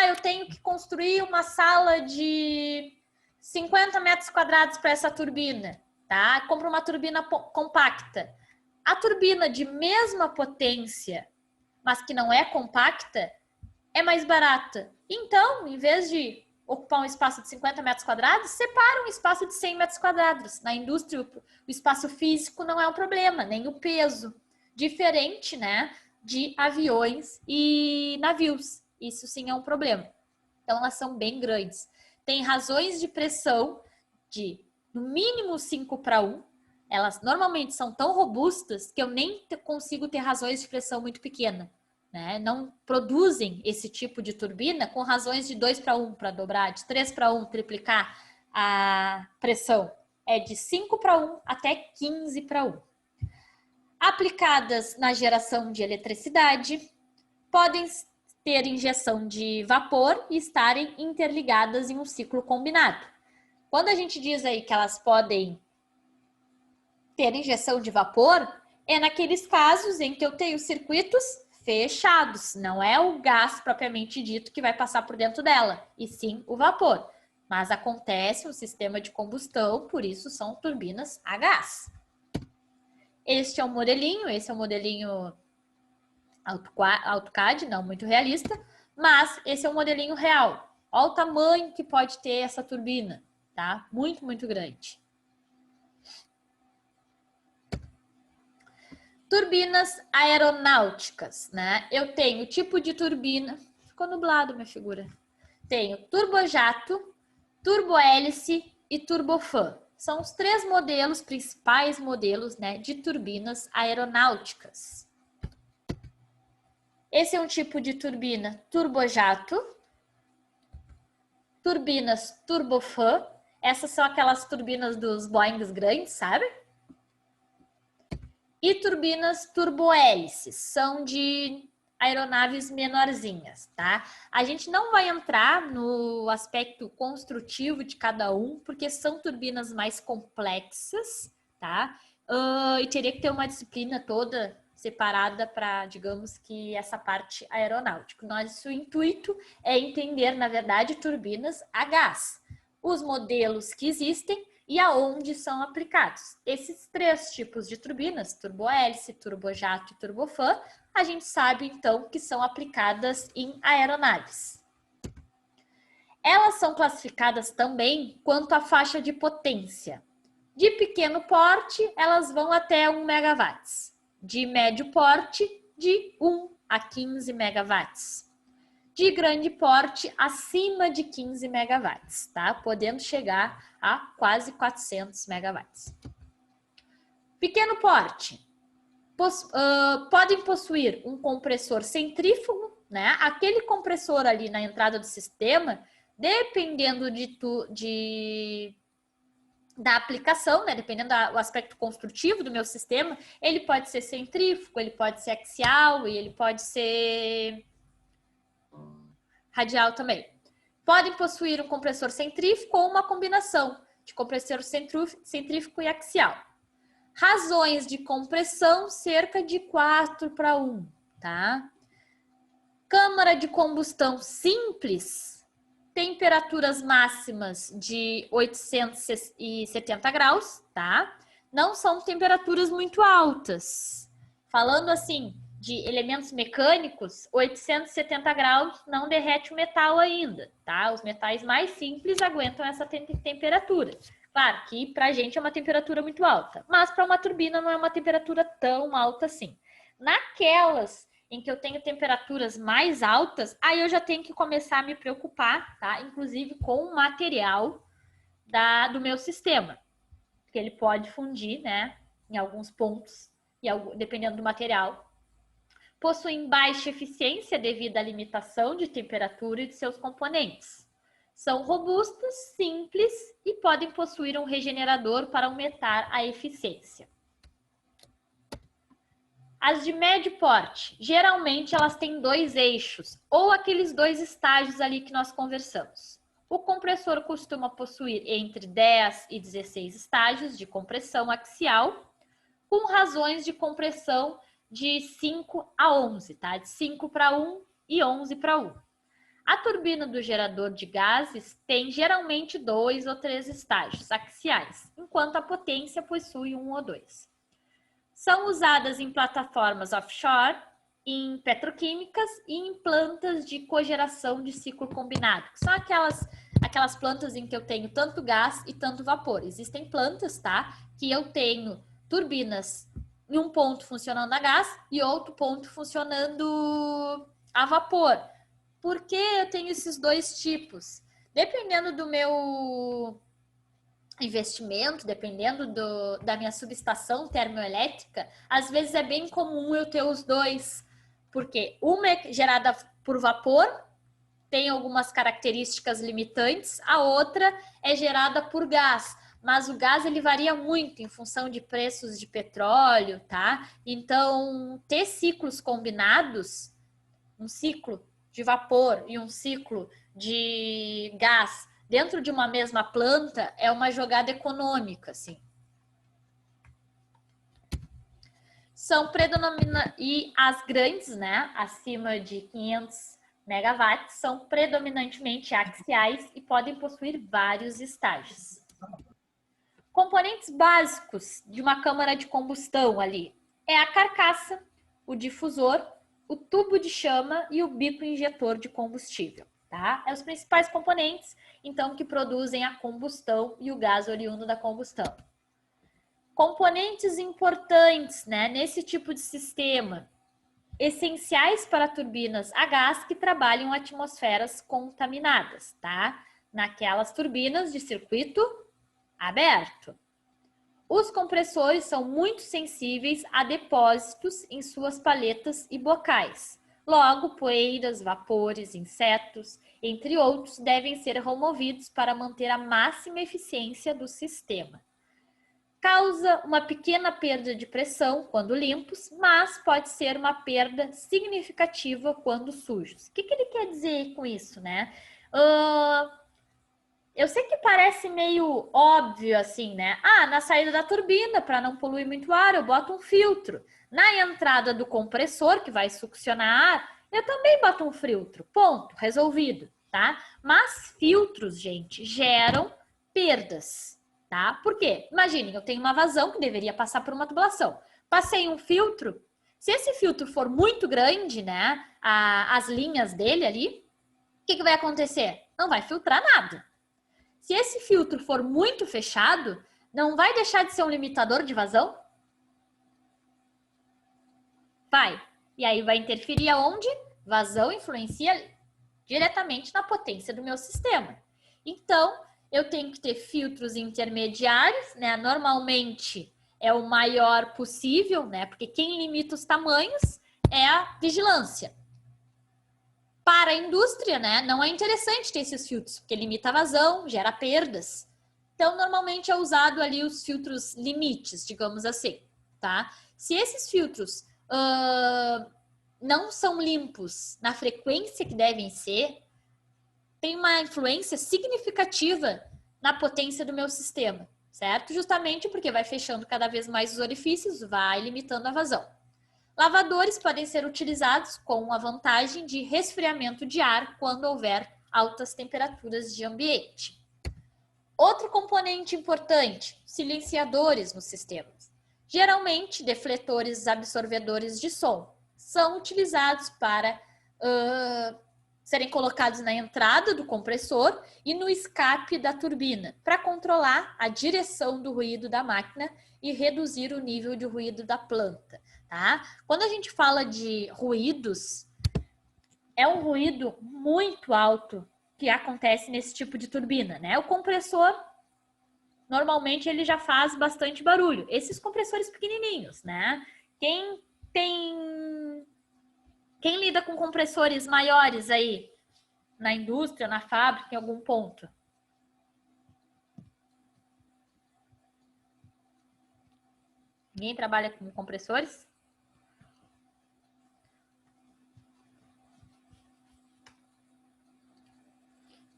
Eu tenho que construir uma sala de 50 metros quadrados para essa turbina, tá? Compro uma turbina compacta. A turbina de mesma potência, mas que não é compacta, é mais barata. Então, em vez de ocupar um espaço de 50 metros quadrados, separa um espaço de 100 metros quadrados. Na indústria, o espaço físico não é um problema, nem o peso. Diferente, né, de aviões e navios. Isso sim é um problema. Então, elas são bem grandes. Tem razões de pressão de, no mínimo, 5:1. Elas normalmente são tão robustas que eu nem consigo ter razões de pressão muito pequena. Né? Não produzem esse tipo de turbina com razões de 2:1 para dobrar, de 3:1 triplicar a pressão. É de 5:1 até 15:1. Aplicadas na geração de eletricidade, podem ter injeção de vapor e estarem interligadas em um ciclo combinado. Quando a gente diz aí que elas podem ter injeção de vapor, é naqueles casos em que eu tenho circuitos fechados, não é o gás propriamente dito que vai passar por dentro dela, e sim o vapor. Mas acontece um sistema de combustão, por isso são turbinas a gás. Este é um modelinho, esse é um modelinho AutoCAD, não muito realista, mas esse é um modelinho real. Olha o tamanho que pode ter essa turbina, tá? Muito, muito grande. Turbinas aeronáuticas, né? Eu tenho tipo de turbina... Ficou nublado, minha figura. Tenho turbojato, turbohélice e turbofan. São os 3 modelos, principais modelos, né, de turbinas aeronáuticas. Esse é um tipo de turbina turbojato, turbinas turbofan. Essas são aquelas turbinas dos Boeings grandes, sabe? E turbinas turbohélices, são de aeronaves menorzinhas, tá? A gente não vai entrar no aspecto construtivo de cada um, porque são turbinas mais complexas, tá? E teria que ter uma disciplina toda separada para, digamos que, essa parte aeronáutica. Nosso intuito é entender, na verdade, turbinas a gás, os modelos que existem e aonde são aplicados. Esses 3 tipos de turbinas, turbohélice, turbojato e turbofan, a gente sabe, então, que são aplicadas em aeronaves. Elas são classificadas também quanto à faixa de potência. De pequeno porte, elas vão até 1 megawatts. De médio porte, de 1 a 15 megawatts. De grande porte, acima de 15 megawatts, tá? Podendo chegar a quase 400 megawatts. Pequeno porte. Podem possuir um compressor centrífugo, né? Aquele compressor ali na entrada do sistema, dependendo da aplicação, né? Dependendo do aspecto construtivo do meu sistema, ele pode ser centrífugo, ele pode ser axial e ele pode ser radial também. Podem possuir um compressor centrífugo ou uma combinação de compressor centrífugo e axial. Razões de compressão, cerca de 4:1, tá? Câmara de combustão simples, temperaturas máximas de 870 graus, tá? Não são temperaturas muito altas. Falando assim, de elementos mecânicos, 870 graus não derrete o metal ainda, tá? Os metais mais simples aguentam essa temperatura. Claro que para a gente é uma temperatura muito alta, mas para uma turbina não é uma temperatura tão alta assim. Naquelas em que eu tenho temperaturas mais altas, aí eu já tenho que começar a me preocupar, tá? Inclusive com o material do meu sistema, porque ele pode fundir, né? Em alguns pontos, dependendo do material. Possuem baixa eficiência devido à limitação de temperatura e de seus componentes. São robustas, simples e podem possuir um regenerador para aumentar a eficiência. As de médio porte, geralmente elas têm 2 eixos, ou aqueles 2 estágios ali que nós conversamos. O compressor costuma possuir entre 10 e 16 estágios de compressão axial, com razões de compressão de 5 a 11, tá? De 5:1 e 11:1. A turbina do gerador de gases tem geralmente 2 ou 3 estágios axiais, enquanto a potência possui 1 ou 2. São usadas em plataformas offshore, em petroquímicas e em plantas de cogeração de ciclo combinado, que são aquelas plantas em que eu tenho tanto gás e tanto vapor. Existem plantas, tá? Que eu tenho turbinas em um ponto funcionando a gás e outro ponto funcionando a vapor. Por que eu tenho esses 2 tipos? Dependendo do meu investimento, dependendo da minha subestação termoelétrica, às vezes é bem comum eu ter os 2, porque uma é gerada por vapor, tem algumas características limitantes, a outra é gerada por gás, mas o gás ele varia muito em função de preços de petróleo, tá? Então, ter ciclos combinados, um ciclo de vapor e um ciclo de gás dentro de uma mesma planta é uma jogada econômica, assim. E as grandes, né, acima de 500 megawatts, são predominantemente axiais e podem possuir vários estágios. Componentes básicos de uma câmara de combustão ali é a carcaça, o difusor, o tubo de chama e o bico injetor de combustível. tá? É os principais componentes, então, que produzem a combustão e o gás oriundo da combustão. Componentes importantes, né, nesse tipo de sistema, essenciais para turbinas a gás que trabalham em atmosferas contaminadas, tá? Naquelas turbinas de circuito aberto. Os compressores são muito sensíveis a depósitos em suas paletas e bocais. Logo, poeiras, vapores, insetos, entre outros, devem ser removidos para manter a máxima eficiência do sistema. Causa uma pequena perda de pressão quando limpos, mas pode ser uma perda significativa quando sujos. O que ele quer dizer com isso, né? Eu sei que parece meio óbvio assim, né? Na saída da turbina, para não poluir muito ar, eu boto um filtro. Na entrada do compressor, que vai succionar ar, eu também boto um filtro. Ponto, resolvido, tá? Mas filtros, gente, geram perdas. Tá? Por quê? Imaginem, eu tenho uma vazão que deveria passar por uma tubulação. Passei um filtro. Se esse filtro for muito grande, né? As linhas dele ali, o que vai acontecer? Não vai filtrar nada. Se esse filtro for muito fechado, não vai deixar de ser um limitador de vazão? Vai. E aí vai interferir aonde? Vazão influencia diretamente na potência do meu sistema. Então, eu tenho que ter filtros intermediários, né? Normalmente é o maior possível, né? Porque quem limita os tamanhos é a vigilância. Para a indústria, né? Não é interessante ter esses filtros, porque limita a vazão, gera perdas. Então, normalmente é usado ali os filtros limites, digamos assim, tá? Se esses filtros não são limpos na frequência que devem ser, tem uma influência significativa na potência do meu sistema, certo? Justamente porque vai fechando cada vez mais os orifícios, vai limitando a vazão. Lavadores podem ser utilizados com a vantagem de resfriamento de ar quando houver altas temperaturas de ambiente. Outro componente importante, silenciadores nos sistemas. Geralmente, defletores absorvedores de som são utilizados para serem colocados na entrada do compressor e no escape da turbina, para controlar a direção do ruído da máquina e reduzir o nível de ruído da planta. Tá? Quando a gente fala de ruídos, é um ruído muito alto que acontece nesse tipo de turbina, né? O compressor, normalmente, ele já faz bastante barulho. Esses compressores pequenininhos, né? Quem lida com compressores maiores aí na indústria, na fábrica, em algum ponto? Ninguém trabalha com compressores?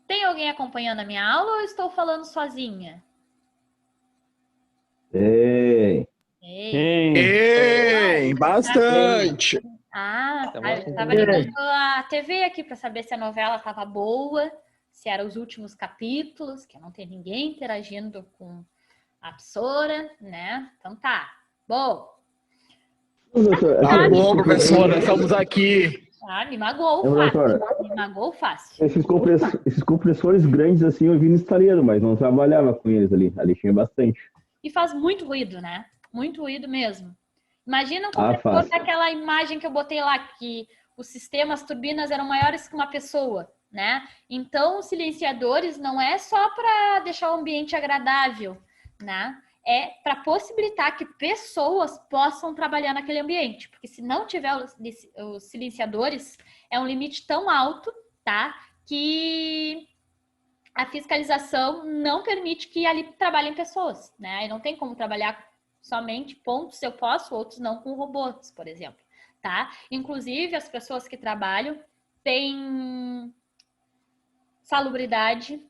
Tem alguém acompanhando a minha aula ou eu estou falando sozinha? Tem, bastante. Eu estava ligando a TV aqui para saber se a novela estava boa, se eram os últimos capítulos, que não tem ninguém interagindo com a professora, né? Então tá. Bom. Tá bom, professora, estamos aqui. Me magoou fácil. Me magoou fácil. Esses compressores grandes assim eu vi no estaleiro, mas não trabalhava com eles ali. Ali tinha bastante. E faz muito ruído, né? Muito ruído mesmo. Imagina um compressor daquela imagem que eu botei lá, que os sistemas, as turbinas eram maiores que uma pessoa, né? Então, os silenciadores não é só para deixar o ambiente agradável, né? É para possibilitar que pessoas possam trabalhar naquele ambiente. Porque se não tiver os silenciadores, é um limite tão alto, tá? Que a fiscalização não permite que ali trabalhem pessoas, né? E não tem como trabalhar somente pontos, eu posso, outros não, com robôs, por exemplo, tá? Inclusive, as pessoas que trabalham têm salubridade,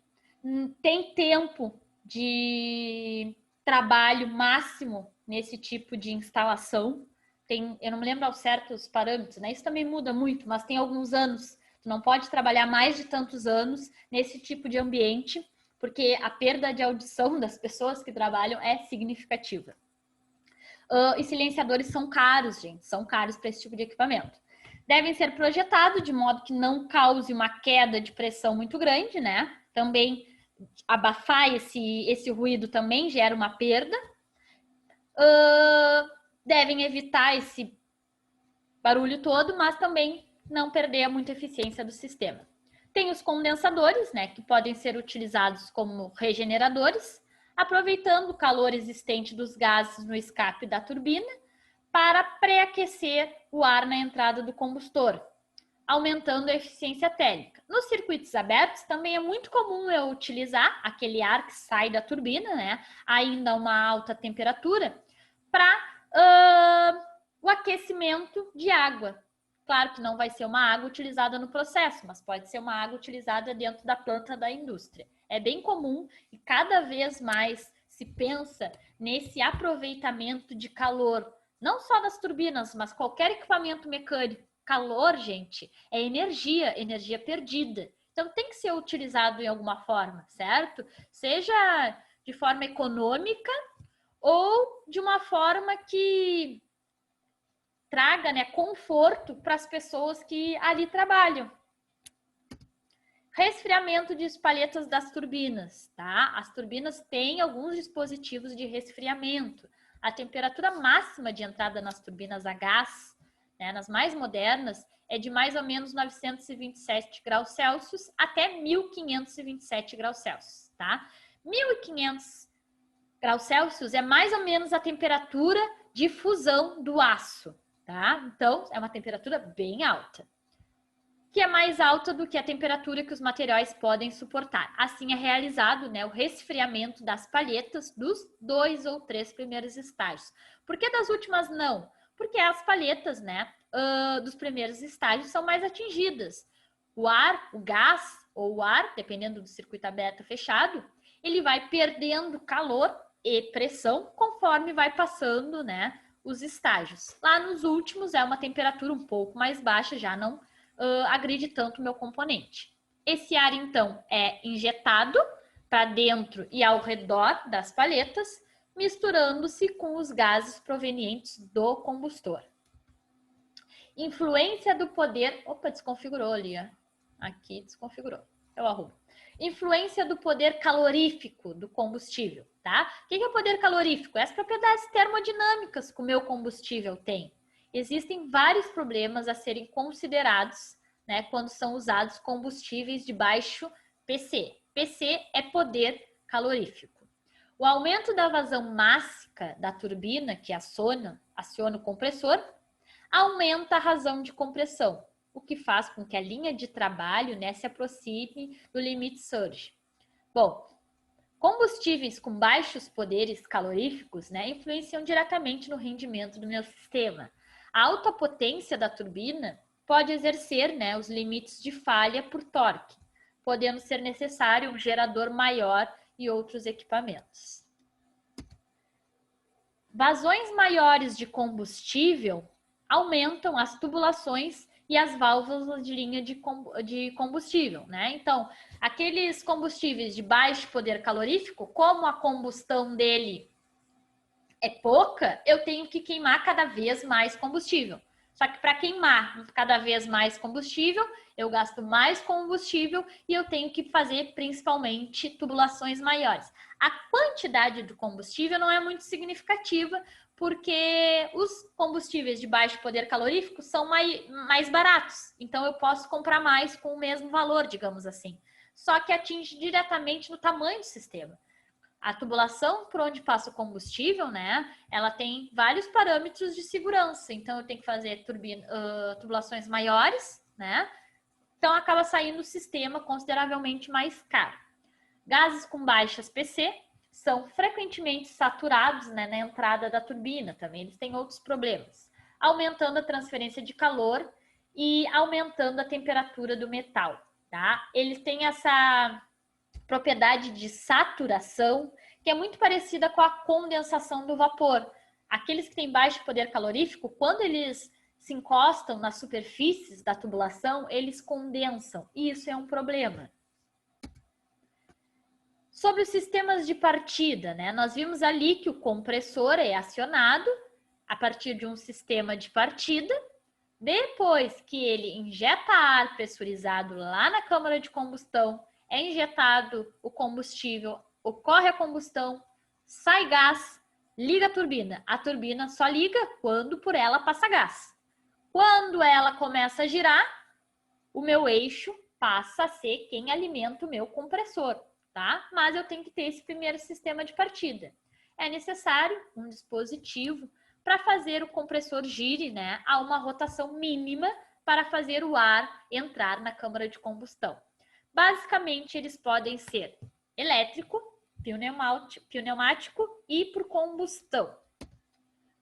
tem tempo de trabalho máximo nesse tipo de instalação. Eu não me lembro ao certo os parâmetros, né? Isso também muda muito, mas tem alguns anos. Tu não pode trabalhar mais de tantos anos nesse tipo de ambiente, porque a perda de audição das pessoas que trabalham é significativa. E silenciadores são caros, gente. São caros para esse tipo de equipamento. Devem ser projetados de modo que não cause uma queda de pressão muito grande, né? Também abafar esse ruído também gera uma perda. Devem evitar esse barulho todo, mas também não perder muita eficiência do sistema. Tem os condensadores, né, que podem ser utilizados como regeneradores, aproveitando o calor existente dos gases no escape da turbina para pré-aquecer o ar na entrada do combustor, aumentando a eficiência térmica. Nos circuitos abertos também é muito comum eu utilizar aquele ar que sai da turbina, né, ainda a uma alta temperatura, para o aquecimento de água. Claro que não vai ser uma água utilizada no processo, mas pode ser uma água utilizada dentro da planta da indústria. É bem comum e cada vez mais se pensa nesse aproveitamento de calor, não só das turbinas, mas qualquer equipamento mecânico. Calor, gente, é energia, energia perdida. Então tem que ser utilizado em alguma forma, certo? Seja de forma econômica ou de uma forma que traga, né, conforto para as pessoas que ali trabalham. Resfriamento de palhetas das turbinas, tá? As turbinas têm alguns dispositivos de resfriamento. A temperatura máxima de entrada nas turbinas a gás, né, nas mais modernas, é de mais ou menos 927 graus Celsius até 1527 graus Celsius, tá? 1500 graus Celsius é mais ou menos a temperatura de fusão do aço. Tá? Então, é uma temperatura bem alta, que é mais alta do que a temperatura que os materiais podem suportar. Assim é realizado, né, o resfriamento das palhetas dos 2 ou 3 primeiros estágios. Por que das últimas não? Porque as palhetas, né, dos primeiros estágios são mais atingidas. O ar, o gás ou o ar, dependendo do circuito aberto ou fechado, ele vai perdendo calor e pressão conforme vai passando, né, os estágios. Lá nos últimos é uma temperatura um pouco mais baixa, já não agride tanto o meu componente. Esse ar, então, é injetado para dentro e ao redor das palhetas, misturando-se com os gases provenientes do combustor. Influência do poder... Opa, desconfigurou ali. Aqui desconfigurou. Eu arrumo. Influência do poder calorífico do combustível, tá? O que é o poder calorífico? As propriedades termodinâmicas que o meu combustível tem. Existem vários problemas a serem considerados, né, quando são usados combustíveis de baixo PC. PC é poder calorífico. O aumento da vazão mássica da turbina, que aciona o compressor, aumenta a razão de compressão, o que faz com que a linha de trabalho, né, se aproxime do limite surge. Bom, combustíveis com baixos poderes caloríficos, né, influenciam diretamente no rendimento do meu sistema. A alta potência da turbina pode exercer, né, os limites de falha por torque, podendo ser necessário um gerador maior e outros equipamentos. Vazões maiores de combustível aumentam as tubulações e as válvulas de linha de combustível, né? Então, aqueles combustíveis de baixo poder calorífico, como a combustão dele é pouca, eu tenho que queimar cada vez mais combustível. Só que para queimar cada vez mais combustível, eu gasto mais combustível e eu tenho que fazer principalmente tubulações maiores. A quantidade do combustível não é muito significativa, porque os combustíveis de baixo poder calorífico são mais baratos. Então, eu posso comprar mais com o mesmo valor, digamos assim. Só que atinge diretamente no tamanho do sistema. A tubulação por onde passa o combustível, né, ela tem vários parâmetros de segurança. Então, eu tenho que fazer tubulações maiores, né? Então, acaba saindo o sistema consideravelmente mais caro. Gases com baixas PC são frequentemente saturados, né, na entrada da turbina também. Eles têm outros problemas, aumentando a transferência de calor e aumentando a temperatura do metal, tá? Eles têm essa propriedade de saturação, que é muito parecida com a condensação do vapor. Aqueles que têm baixo poder calorífico, quando eles se encostam nas superfícies da tubulação, eles condensam, e isso é um problema. Sobre os sistemas de partida, né? Nós vimos ali que o compressor é acionado a partir de um sistema de partida, Depois que ele injeta ar pressurizado lá na câmara de combustão, é injetado o combustível, ocorre a combustão, sai gás, liga a turbina. A turbina só liga quando por ela passa gás. Quando ela começa a girar, o meu eixo passa a ser quem alimenta o meu compressor, tá? Mas eu tenho que ter esse primeiro sistema de partida. É necessário um dispositivo para fazer o compressor gire, né, a uma rotação mínima para fazer o ar entrar na câmara de combustão. Basicamente, eles podem ser elétrico, pneumático e por combustão.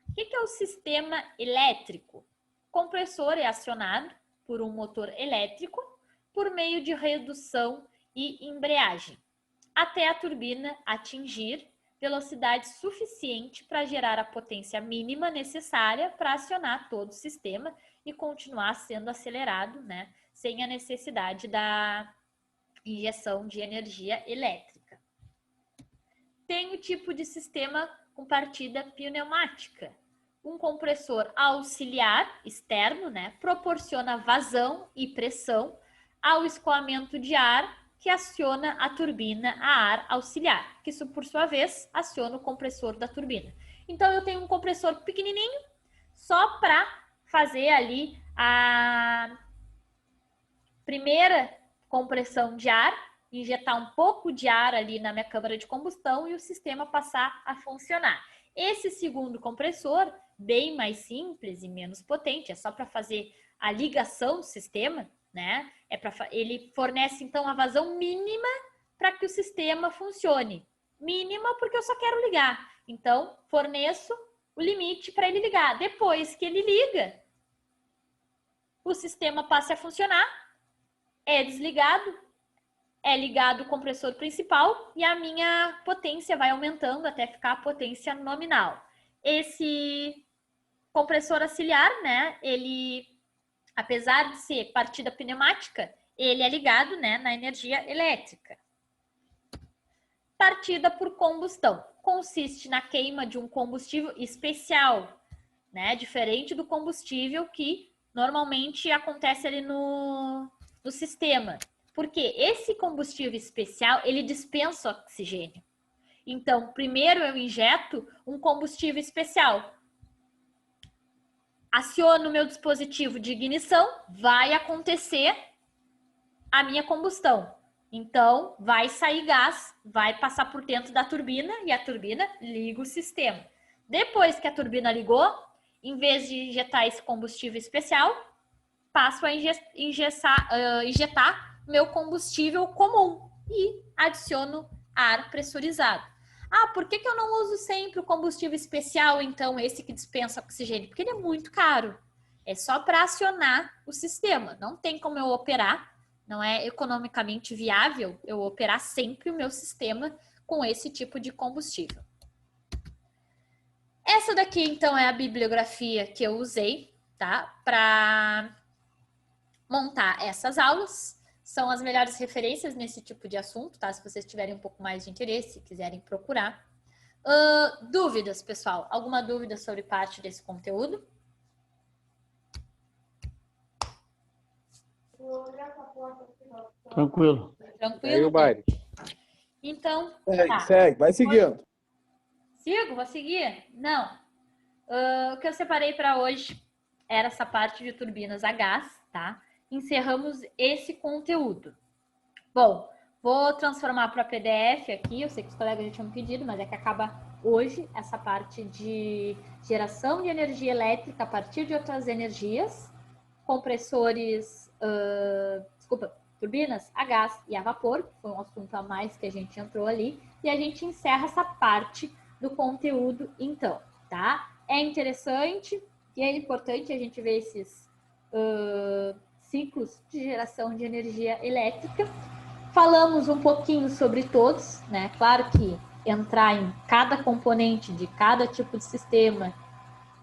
O que é o sistema elétrico? O compressor é acionado por um motor elétrico por meio de redução e embreagem, até a turbina atingir velocidade suficiente para gerar a potência mínima necessária para acionar todo o sistema e continuar sendo acelerado, né, sem a necessidade da injeção de energia elétrica. Tem o tipo de sistema com partida pneumática. Um compressor auxiliar externo, né, proporciona vazão e pressão ao escoamento de ar que aciona a turbina a ar auxiliar, que isso, por sua vez, aciona o compressor da turbina. Então, eu tenho um compressor pequenininho só para fazer ali a primeira compressão de ar, injetar um pouco de ar ali na minha câmara de combustão e o sistema passar a funcionar. Esse segundo compressor, bem mais simples e menos potente, é só para fazer a ligação do sistema, né? Ele fornece, então, a vazão mínima para que o sistema funcione. Mínima porque eu só quero ligar. Então, forneço o limite para ele ligar. Depois que ele liga, o sistema passa a funcionar, é desligado, é ligado o compressor principal e a minha potência vai aumentando até ficar a potência nominal. Esse compressor auxiliar, né, ele, apesar de ser partida pneumática, ele é ligado, né, na energia elétrica. Partida por combustão. Consiste na queima de um combustível especial, né, diferente do combustível que normalmente acontece ali no sistema. Porque esse combustível especial, ele dispensa oxigênio. Então, primeiro eu injeto um combustível especial. Aciono o meu dispositivo de ignição, vai acontecer a minha combustão. Então, vai sair gás, vai passar por dentro da turbina e a turbina liga o sistema. Depois que a turbina ligou, em vez de injetar esse combustível especial, passo a injetar meu combustível comum e adiciono ar pressurizado. Ah, por que eu não uso sempre o combustível especial, então, esse que dispensa oxigênio? Porque ele é muito caro. É só para acionar o sistema. Não tem como eu operar, não é economicamente viável eu operar sempre o meu sistema com esse tipo de combustível. Essa daqui, então, é a bibliografia que eu usei, tá? Para montar essas aulas. São as melhores referências nesse tipo de assunto, tá? Se vocês tiverem um pouco mais de interesse, quiserem procurar. Dúvidas, pessoal? Alguma dúvida sobre parte desse conteúdo? Tranquilo. Tranquilo? Aí o baile. Então, Segue, segue, vai seguindo. Sigo? Vou seguir? Não. O que eu separei para hoje era essa parte de turbinas a gás, tá? Encerramos esse conteúdo. Bom, vou transformar para PDF aqui. Eu sei que os colegas já tinham pedido, mas é que acaba hoje essa parte de geração de energia elétrica a partir de outras energias, compressores, turbinas a gás e a vapor, que foi um assunto a mais que a gente entrou ali, e a gente encerra essa parte do conteúdo então, tá? É interessante e é importante a gente ver esses ciclos de geração de energia elétrica. Falamos um pouquinho sobre todos, né? Claro que entrar em cada componente de cada tipo de sistema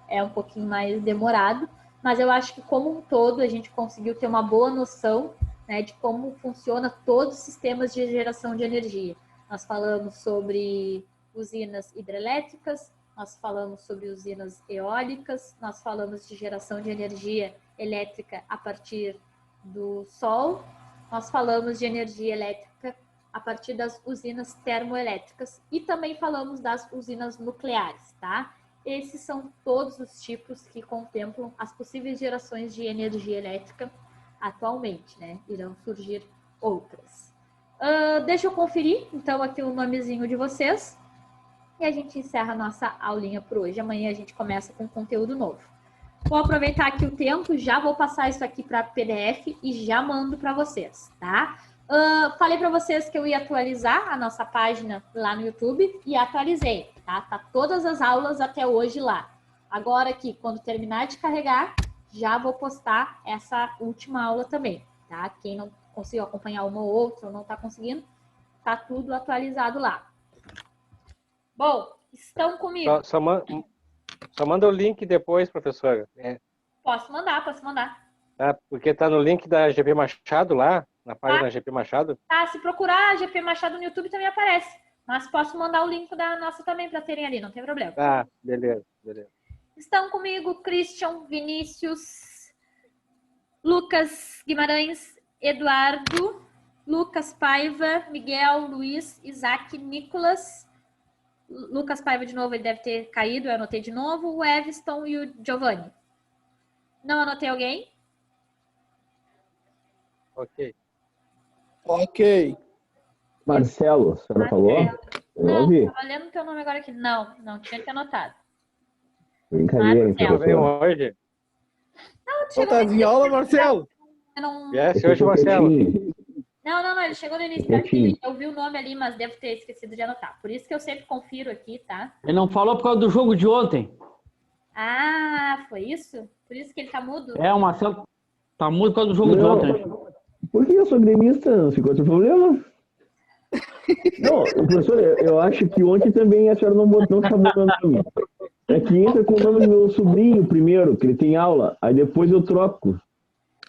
é um pouquinho mais demorado, mas eu acho que como um todo a gente conseguiu ter uma boa noção, né, de como funciona todos os sistemas de geração de energia. Nós falamos sobre usinas hidrelétricas, nós falamos sobre usinas eólicas, nós falamos de geração de energia elétrica a partir do sol, nós falamos de energia elétrica a partir das usinas termoelétricas e também falamos das usinas nucleares, tá? Esses são todos os tipos que contemplam as possíveis gerações de energia elétrica atualmente, né? Irão surgir outras. Deixa eu conferir, então, aqui o nomezinho de vocês e a gente encerra a nossa aulinha por hoje. Amanhã a gente começa com conteúdo novo. Vou aproveitar aqui o tempo, já vou passar isso aqui para PDF e já mando para vocês, tá? Falei para vocês que eu ia atualizar a nossa página lá no YouTube e atualizei, tá? Tá todas as aulas até hoje lá. Agora aqui, quando terminar de carregar, já vou postar essa última aula também, tá? Quem não conseguiu acompanhar uma ou outra ou não está conseguindo, tá tudo atualizado lá. Bom, estão comigo? Só manda o link depois, professora. Posso mandar. Porque tá no link da GP Machado lá, na página da GP Machado. Tá, se procurar GP Machado no YouTube também aparece. Mas posso mandar o link da nossa também para terem ali, não tem problema. Beleza. Estão comigo Christian, Vinícius, Lucas Guimarães, Eduardo, Lucas Paiva, Miguel, Luiz, Isaac, Nicolas. Lucas Paiva de novo, ele deve ter caído, eu anotei de novo. O Eviston e o Giovanni. Não anotei alguém? Ok. Marcelo, a senhora falou? Eu Não, ouvi. tô olhando o teu nome agora aqui. Não tinha que anotado. Brincadeira, hein, Marcelo. Veio professor? hoje? Ô, tá em aula, Marcelo? Não, Viesse hoje, Marcelo. não, ele chegou no início Quietinho. daqui, eu vi o nome ali, mas devo ter esquecido de anotar. Por isso que eu sempre confiro aqui, tá? Ele não falou por causa do jogo de ontem. Ah, foi isso? Por isso que ele tá mudo? O Marcelo tá mudo por causa do jogo de Não. ontem. Por que eu sou gremista? Não ficou outro problema? Não, professor, eu acho que ontem também a senhora não chamou meu nome. É que entra com o nome do meu sobrinho primeiro, que ele tem aula, aí depois eu troco.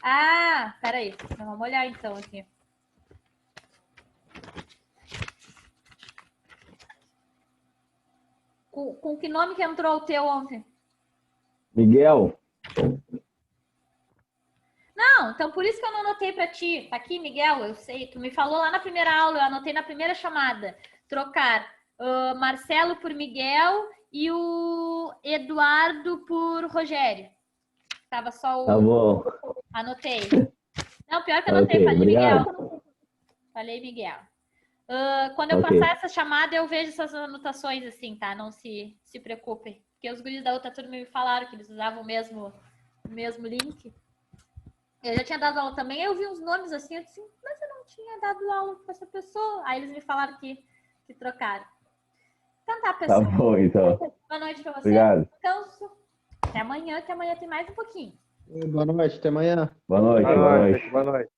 Ah, peraí. Vamos olhar então aqui. Com que nome que entrou o teu ontem? Miguel, Não, então por isso que eu não anotei pra ti. Tá aqui, Miguel, eu sei. Tu me falou lá na primeira aula, eu anotei na primeira chamada. Trocar Marcelo por Miguel e o Eduardo por Rogério. Tava só o... tá bom. Anotei. Não, pior que eu anotei, Ok, falei obrigado. Miguel. Falei Miguel. Quando eu Ok. passar essa chamada, eu vejo essas anotações assim, tá? Não se preocupem. Porque os guris da outra turma me falaram que eles usavam o mesmo link. Eu já tinha dado aula também, eu vi uns nomes assim, eu disse, mas eu não tinha dado aula com essa pessoa. Aí eles me falaram que trocaram. Então tá, Tá pessoal. bom, então. Boa noite pra vocês. Obrigado. Descanso. Até amanhã, que amanhã tem mais um pouquinho. Boa noite, até amanhã. Boa noite, boa noite. Boa noite.